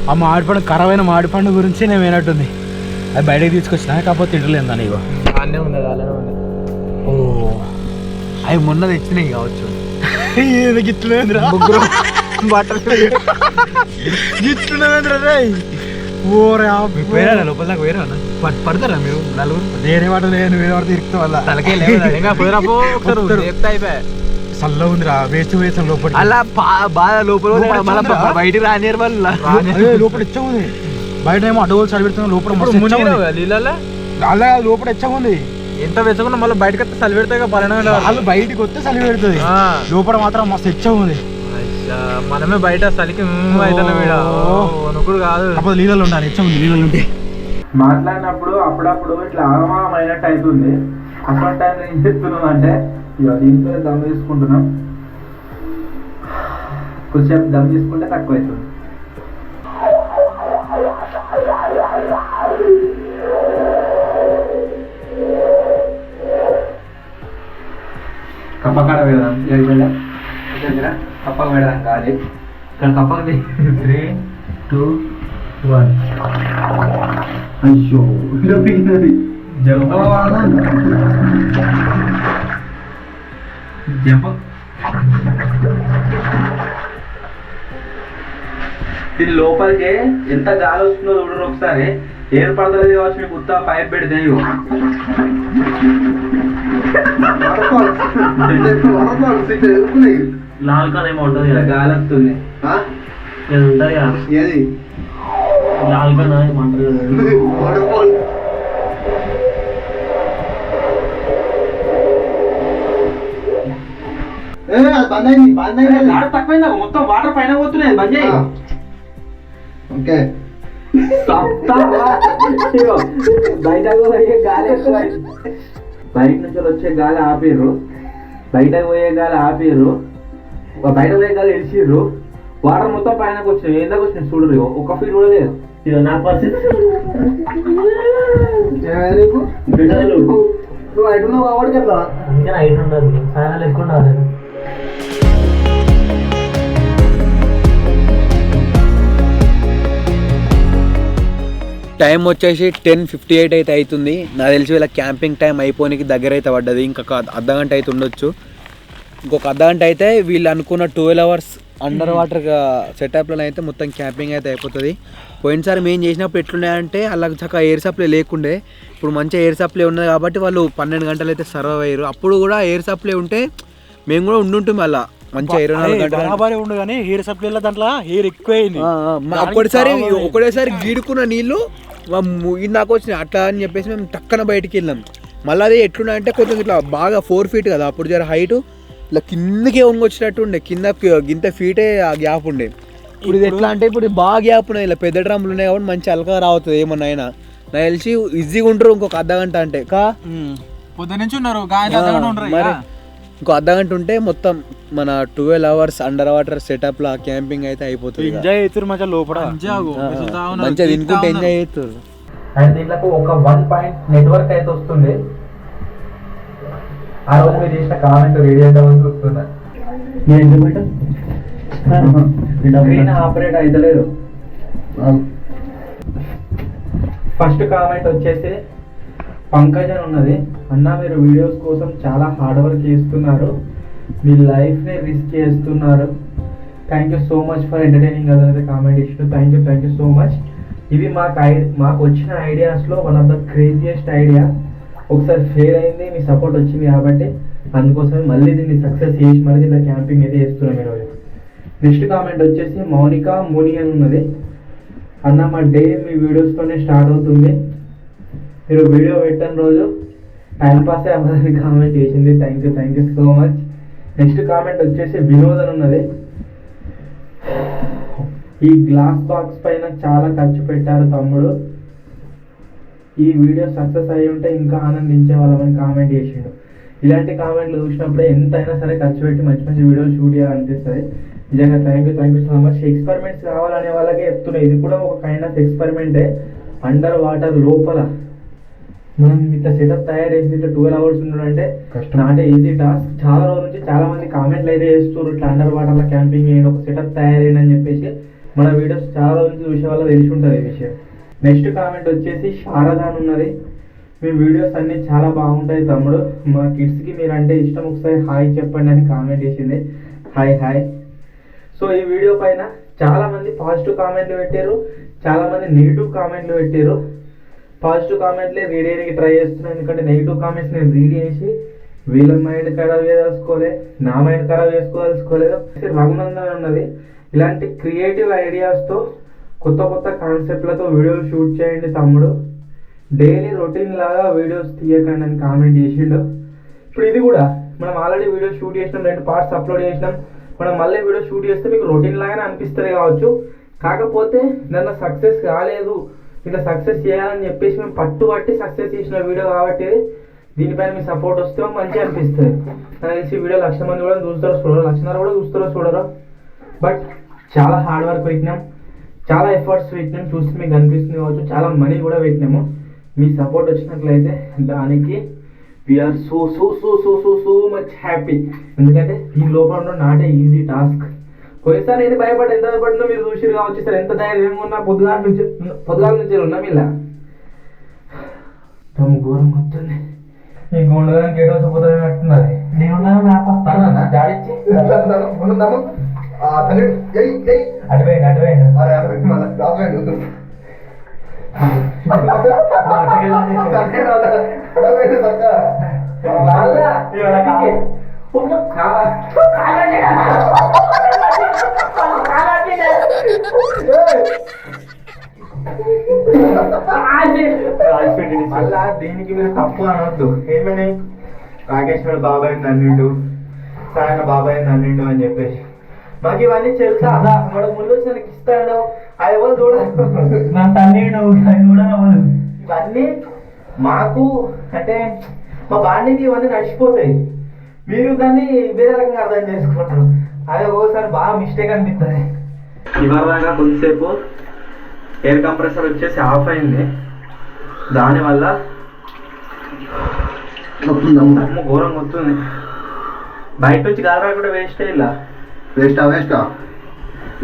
ఆ మాడిపండు కరవైన మాడిపండు గురించి నేను వినట్టుంది. అది బయటకు తీసుకొచ్చిన కాకపోతే తింటలేదు దాన్ని. ఇగో అలానే ఉన్నది అలానే ఉన్నది. ఓ అవి మొన్న తెచ్చినాయి కావచ్చు. గిట్లుందిరా బట్టలు గిట్లుందిరా రే. ఓరే వేరే లోపల దాకా వేరే పడతారా మీరు నలుగురు? వేరే వాట నేను వేరే వాట తిరుగుతా వల్ల తలకే చల్ల ఉందిరా. వేచి వేసాం లోపల. అలా బాగా లోపల బయటికి రానియర్ వాళ్ళు లోపల ఇచ్చా ఉంది. బయట ఏమో అడవులు చడి పెడుతున్నా. లోపల నీళ్ళ అలా లోపల ఇచ్చా ఉంది. ఎంత వెచ్చకుండా మళ్ళీ బయటకు వస్తే చలి పెడతాయి పలానా వాళ్ళు బయటికి వస్తే చలి పెడుతుంది. లోపల మాత్రం మస్తు ఇచ్చా ఉంది. మనమే బయట చలికి అనుకుడు కాదు. కాకపోతే నీళ్ళలో ఉండాలి. ఇచ్చా ఉంది నీళ్ళలో ఉంటే. మాట్లాడినప్పుడు అప్పుడప్పుడు ఇట్లా ఆగమాగమైనట్టు అవుతుంది. అసలు టైంలో ఏం చేస్తున్నాం అంటే దీంతో దమ్ తీసుకుంటున్నాం. కొంచెం దమ్ తీసుకుంటే తక్కువ అవుతుంది. కప్పకాడ పెడదాం. కప్పకు పెడదాం కాదు ఇక్కడ కప్పకి 3, 2, 1. అయ్యో పోయినది. దీని లోపలికి ఎంత గాలి వస్తుందో చూడరు ఒకసారి. ఏర్పడుతుంది కావచ్చు మీకు ఉత్తా పైప్ పెడితే లాల్కాన్ ఏమో ఉంటుంది గాలి వస్తుంది. ఉంటుంది కదా. ఏది లాల్గా మంటలు బంద్ అయింది గాడి తక్కువైందా మొత్తం వాటర్ పైన పోతున్నాయి బంద్ చేయి ఓకే బయటకు పోయే గాలి ఎక్కువ బయట నుంచి వచ్చే గాలి ఆపిర్రు బయటకు పోయే గాలి ఆపిర్రు బయట పోయే గాలి ఇడిచిర్రు వాటర్ మొత్తం పైనకు వచ్చినాయి ఏందాకు వచ్చినాయి చూడరు ఒక ఫీట్ కూడా లేదు నా పరిస్థితి నువ్వు అడుగున్నావు కాబట్టి కదా ఇంకా నైట్ ఉండదు సాయంత్రం ఎక్కువ ఉండాలి టైం వచ్చేసి 10:58 అయితే అవుతుంది. నాకు తెలిసి వీళ్ళ క్యాంపింగ్ టైం అయిపోనికి దగ్గర అయితే పడ్డది. ఇంకొక అర్ధగంట అయితే ఉండొచ్చు. ఇంకొక అర్ధగంట అయితే వీళ్ళు అనుకున్న 12 hours అండర్ వాటర్ సెటప్లో అయితే మొత్తం క్యాంపింగ్ అయితే అయిపోతుంది. పోయినసారి మేము చేసినప్పుడు ఎట్లున్నాయంటే అలాగ చక్కగా ఎయిర్ సప్లై లేకుండే, ఇప్పుడు మంచిగా ఎయిర్ సప్లై ఉన్నది కాబట్టి వాళ్ళు 12 గంటలు అయితే సర్వ్ అయ్యారు. అప్పుడు కూడా ఎయిర్ సప్లై ఉంటే మేము కూడా ఉండుంటాం అలా మంచిగా 24 గంటలు ఉండు కానీ హెయిర్ సప్లైలో దాంట్లో హెయిర్ ఎక్కువైంది. ఒకటేసారి గీడుకున్న నీళ్ళు నాకు వచ్చినాయి అట్లా అని చెప్పేసి మేము టక్కన బయటికి వెళ్ళాం. మళ్ళీ అది ఎట్లున్నా అంటే కొంచెం ఇట్లా బాగా 4 feet కదా అప్పుడు జర హైట్ ఇట్లా కిందకే వంగొచ్చినట్టు ఉండే, కింద గింత ఫీటే ఆ గ్యాప్ ఉండే. ఇప్పుడు ఇది ఎట్లా అంటే ఇప్పుడు బాగా గ్యాప్ ఉన్నాయి, ఇలా పెద్ద డ్రమ్లు ఉన్నాయి కాబట్టి మంచి అలగా రావుతుంది ఏమన్నా అయినా. నాకు తెలిసి ఈజీగా ఉంటారు ఇంకొక అర్ధగంట అంటే పొద్దు నుంచి ఉన్నారు మరి ఇంకో అర్ధగంట ఉంటే మొత్తం మన 12 hours అండర్ వాటర్ సెటప్ లా క్యాంపింగ్ అయితే అయిపోతుంది. ఎంజాయ్ అవుతారు మంచిగా లోపల మంచిగా తినుకుంటే ఎంజాయ్ అవుతారు. అండ్ దీంట్లో ఒక 1 point నెట్వర్క్ అయితే వస్తుంది. ఆ రోజు మీరు చేసిన కామెంట్ రెడీ అవుతామని చూస్తున్నా. స్క్రీన్ ఆపరేట్ అవుతలేదు. ఫస్ట్ కామెంట్ వచ్చేసి పంకజ్ అని ఉన్నది. అన్న మీరు వీడియోస్ కోసం చాలా హార్డ్ వర్క్ చేస్తున్నారు, మీ లైఫ్ని రిస్క్ చేస్తున్నారు, thank you so much for entertaining అదనైతే కామెంట్ ఇచ్చిన. Thank you so much. ఇది మాకు వచ్చిన ఐడియాస్లో one of the craziest idea. ఒకసారి ఫెయిల్ అయింది, మీ సపోర్ట్ వచ్చింది కాబట్టి అందుకోసమే మళ్ళీ దీన్ని సక్సెస్ చేసి మళ్ళీ దీంట్లో క్యాంపింగ్ అయితే చేస్తున్నాం ఈరోజు. నెక్స్ట్ కామెంట్ వచ్చేసి మౌనిక ముని అని ఉన్నది. అన్న మా డే మీ వీడియోస్తోనే స్టార్ట్ అవుతుంది, మీరు వీడియో పెట్టిన రోజు టైంపాసే అవ్వదని కామెంట్ చేసింది. Thank you so much. Next comment వచ్చేసి వినోద్ అని ఉన్నది. ఈ గ్లాస్ బాక్స్ పైన చాలా ఖర్చు పెట్టారు తమ్ముడు, ఈ వీడియో సక్సెస్ అయ్యి ఉంటే ఇంకా ఆనందించే వాళ్ళమని కామెంట్ చేసిండు. ఇలాంటి కామెంట్లు చూసినప్పుడే ఎంతైనా సరే ఖర్చు పెట్టి మంచి మంచి వీడియోలు షూట్ చేయాలనిపిస్తుంది. నిజంగా thank you so much. Experiments కావాలనే వాళ్ళకే చెప్తున్నాయి, ఇది కూడా ఒక కైండ్ ఆఫ్ ఎక్స్పెరిమెంటే. అండర్ వాటర్ లోపల మనం ఇట్లా సెటప్ తయారు చేసి ఇట్లా 12 hours ఉండడం అంటే నాట్ ఈజీ టాస్క్. చాలా రోజుల నుంచి చాలా మంది కామెంట్లు అయితే చేస్తారు ఇట్లా అండర్ వాటర్లో క్యాంపింగ్ చేయండి, ఒక సెటప్ తయారైంది అని చెప్పేసి. మన వీడియోస్ చాలా రోజు నుంచి చూసే వాళ్ళు తెలిసి ఉంటుంది ఈ విషయం. నెక్స్ట్ కామెంట్ వచ్చేసి శారద అని ఉన్నది. మీ వీడియోస్ అన్నీ చాలా బాగుంటాయి తమ్ముడు, మా కిడ్స్కి మీరంటే ఇష్టం, ఒకసారి హాయ్ చెప్పండి అని కామెంట్ చేసింది. హాయ్. సో ఈ వీడియో పైన చాలామంది పాజిటివ్ కామెంట్లు పెట్టారు, చాలామంది నెగిటివ్ కామెంట్లు పెట్టారు. పాజిటివ్ కామెంట్లే రీడ్ చేయడానికి ట్రై చేస్తున్నాను, ఎందుకంటే నెగిటివ్ కామెంట్స్ నేను రీడ్ చేసి వీళ్ళ మైండ్ ఖరాబ్ చేసుకోలే, నా మైండ్ ఖరాబ్ చేసుకోదలుచుకోలేదు. రఘునందన్ ఉన్నది. ఇలాంటి క్రియేటివ్ ఐడియాస్తో కొత్త కాన్సెప్ట్లతో వీడియోలు షూట్ చేయండి తమ్ముడు, డైలీ రొటీన్ లాగా వీడియోస్ తీయకండి అని కామెంట్ చేసిండు. ఇప్పుడు ఇది కూడా మనం ఆల్రెడీ వీడియో షూట్ చేసినాం, 2 parts అప్లోడ్ చేసినాం. మనం మళ్ళీ వీడియో షూట్ చేస్తే మీకు రొటీన్ లాగానే అనిపిస్తుంది కావచ్చు, కాకపోతే దాంట్లో సక్సెస్ కాలేదు, ఇట్లా సక్సెస్ చేయాలని చెప్పేసి మేము పట్టుబట్టి సక్సెస్ చేసిన వీడియో కాబట్టి దీనిపైన మీ సపోర్ట్ వస్తే మంచిగా అనిపిస్తుంది. నాకు తెలిసి వీడియో 1,00,000 మంది కూడా చూస్తారో చూడరు, 1,50,000 కూడా చూడరు. బట్ చాలా హార్డ్ వర్క్ పెట్టినాం, చాలా ఎఫర్ట్స్ పెట్టినాం, చూస్తే మీకు అనిపిస్తుంది కావచ్చు. చాలా మనీ కూడా పెట్టినాము. మీ సపోర్ట్ వచ్చినట్లయితే దానికి వీఆర్ సో మచ్ హ్యాపీ. ఎందుకంటే దీని లోపల ఉన్న నాటే ఈజీ టాస్క్. పోయినసారి నేను ఎంత భయపడినా మీరు చూసిరు కావచ్చు. సార్ ఎంత ధైర్యంగా ఉన్నా పొద్దుగాల నుంచి ఉన్నాం ఇలా ఘోరం వస్తుంది. ఈ గుండెదానికి ఏడో పోతుంది పెట్టున్నది. నేను జాడిచ్చి అటువైంది మళ్ళా దీనికి మీరు తప్పు అనవద్దు. ఏమని రాకేష్ మీద బాబాయ్ నన్నిండు, సాయన బాబాయ్ నన్నిండు అని చెప్పేసి మాకు ఇవన్నీ తెలుసా? మన ముందు వచ్చి నాకు ఇస్తాడు, అది ఎవరు చూడదు. ఇవన్నీ మాకు అంటే మా బాండింగ్ ఇవన్నీ నడిచిపోతాయి. మీరు కానీ వేరే రకంగా అర్థం చేసుకుంటారు. అదే ఒకసారి బాగా మిస్టేక్ అనిపిస్తుంది. ఇవాళ కొద్దిసేపు ఎయిర్ కంప్రెసర్ వచ్చేసి ఆఫ్ అయింది. దానివల్ల అమ్మ ఘోరం వస్తుంది. బయట నుంచి గాలి రాకుండా వేస్టే ఇలా వేస్టా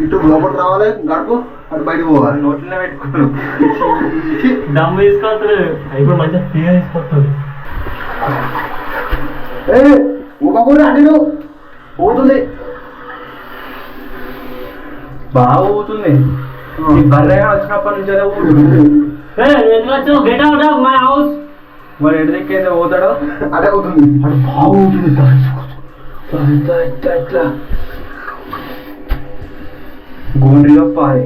ఇటు లోపల రావాలి, గడుపు అటు బయటకు పోవాలి. నోట్లోనే పెట్టుకున్నాను. దమ్ తీసుకొస్తుంది. ఇప్పుడు మంచిగా ఫ్రీగా తీసుకొస్తుంది. ఊపకూడదు అటు పోతుంది. బాగా ఊగుతుంది. ఈ బర్రెగా వచ్చినప్పటి నుంచి అదే ఊగుతుంది. Get out of my house. వాడు ఎటు దిక్కైతే పోతాడో అదే అవుతుంది. అది బాగా ఊగుతుంది. ఇట్లా ఇట్లా ఇట్లా గోండ్రిలో పాది.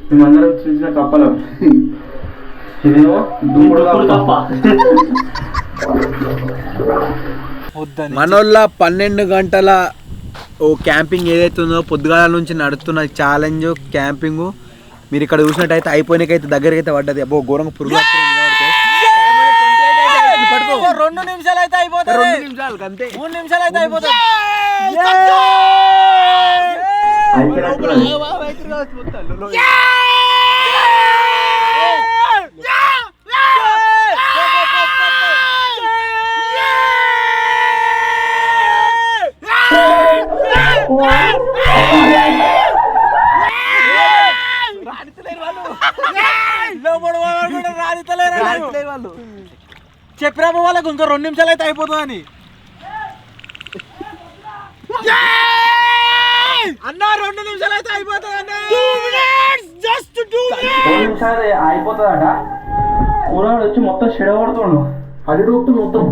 మేమందరం చిన్న చిన్న కప్పలం. ఇదేమో దూముడు తప్ప. మనోళ్ళ 12 గంటల ఓ క్యాంపింగ్ ఏదైతే ఉందో పొద్దుగాల నుంచి నడుస్తున్న ఛాలెంజ్ క్యాంపింగ్ మీరు ఇక్కడ చూసినట్టయితే అయిపోయినకైతే దగ్గరికి అయితే పడ్డది. అబ్బో ఘోరంగా పురుగు 2 నిమిషాలు అయితే అయిపోతుంది. 2 నిమిషాలు అంతే, 3 నిమిషాలు అయితే అయిపోతుంది. చెప్పినా వాళ్ళకు ఇంకో 2 నిమిషాలు అయితే అయిపోతుందని అన్నా. 2 నిమిషాలు అయితే అయిపోతుంది అన్న. 2 నిమిషాలు అయిపోతుందట. కూరగాడు వచ్చి మొత్తం చెడగొడుతుండు. అది మొత్తం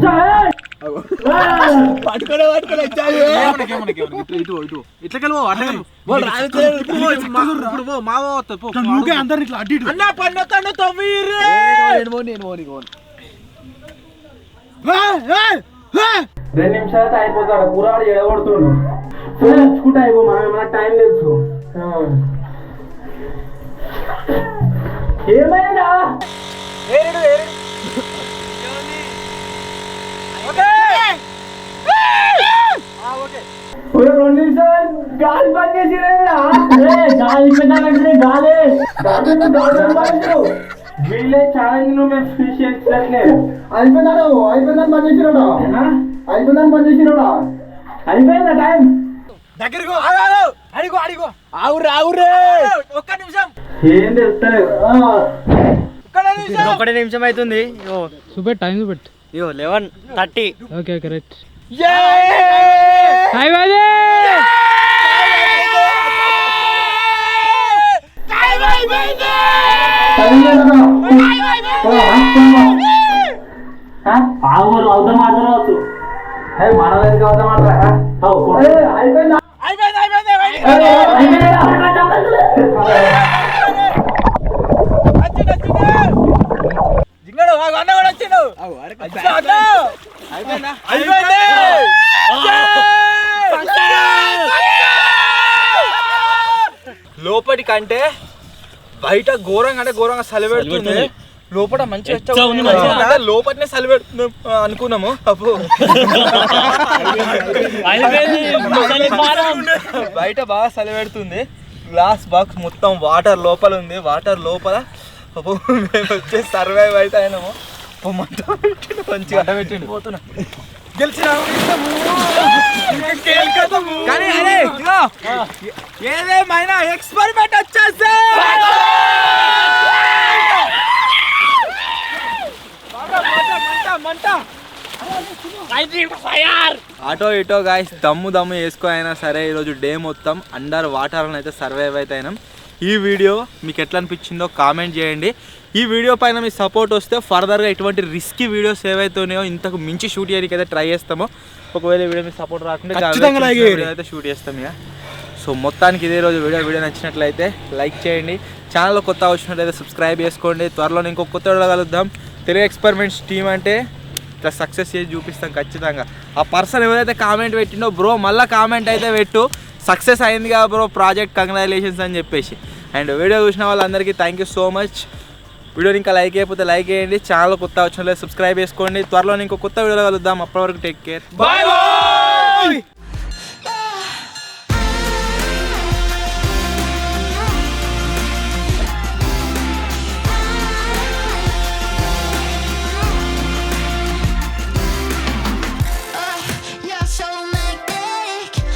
రెండు నిమిషాలు అయితే అయిపోతాడు. కూరగాడు చెడగొడుతుండు. తెచ్చుకుంటే అయిపో. మనం ఏమైనా టైం తెలుసు. ఏమైందా? రెండు నిమిషాలు గాలి బంద్ చేసి వీళ్ళే ఛాలెంజ్ ను మేము ఫినిష్ చేసినట్లేదు. అయిపోయిందని పని చేసినాడా? అయిపోయిందని పని చేసినాడా? అయిపోయిందా టైం? దగ్గరకు అడిగో అడిగో ఆవురే ఆవురే. ఒక్క నిమిషం ఏం తెలుస్తలేదు. 1 నిమిషం అవుతుంది. చూపెట్టు, టైం చూపెట్టు. 11:30. Okay okay right. అవుతా మాట్లాడవచ్చు. మనలేదు అవుతా మాట్లాడరా? అయిపోయిందా? జింగడు అన్న కూడా వచ్చిండు. లోపటి కంటే బయట ఘోరంగా అంటే ఘోరంగా సలిపెడుతుంది. లోపల మంచిగా లోపలనే సలిపెడుతున్నాం అనుకున్నాము. అప్పు బయట బాగా సలిపెడుతుంది. గ్లాస్ బాక్స్ మొత్తం వాటర్ లోపల ఉంది. వాటర్ లోపల అప్పు మేము వచ్చే సర్వైవ్ అయితే అయినాము. మంచిగా పెట్టిండు. పోతున్నా కానీ ఏదేమైనా ఎక్స్పెరిమెంట్ వచ్చేస్తే ఆటో ఇటో గాయస్ దమ్ము వేసుకో అయినా సరే ఈరోజు డే మొత్తం అండర్ వాటర్ అయితే సర్వైవ్ అయితే అయినాం. ఈ వీడియో మీకు ఎట్లా అనిపించిందో కామెంట్ చేయండి. ఈ వీడియో పైన మీ సపోర్ట్ వస్తే ఫర్దర్గా ఇటువంటి రిస్కీ వీడియోస్ ఏవైతే ఉన్నాయో ఇంతకు మించి షూట్ చేయడానికి అయితే ట్రై చేస్తామో. ఒకవేళ వీడియో మీ సపోర్ట్ రాకుండా అయితే షూట్ చేస్తాం ఇక. సో మొత్తానికి ఇదే రోజు వీడియో నచ్చినట్లయితే లైక్ చేయండి, ఛానల్లో కొత్త వచ్చినట్టయితే సబ్స్క్రైబ్ చేసుకోండి. త్వరలో ఇంకొక కొత్త వీడియో కలుద్దాం. తెలుగు ఎక్స్పెరిమెంట్స్ టీమ్ అంటే ఇట్లా సక్సెస్ చేసి చూపిస్తాం ఖచ్చితంగా. ఆ పర్సన్ ఎవరైతే కామెంట్ పెట్టిండో బ్రో మళ్ళీ కామెంట్ అయితే పెట్టు, సక్సెస్ అయింది కదా బ్రో ప్రాజెక్ట్, కంగ్రాచులేషన్స్ అని చెప్పేసి. అండ్ వీడియో చూసిన వాళ్ళందరికీ థ్యాంక్ యూ సో మచ్. వీడియోని ఇంకా లైక్ అయిపోతే లైక్ చేయండి, ఛానల్ కొత్త వచ్చిన సబ్స్క్రైబ్ చేసుకోండి. త్వరలో ఇంకో కొత్త వీడియోలో కలుద్దాం. అప్పటి వరకు టేక్ కేర్, బాయ్ బాయ్.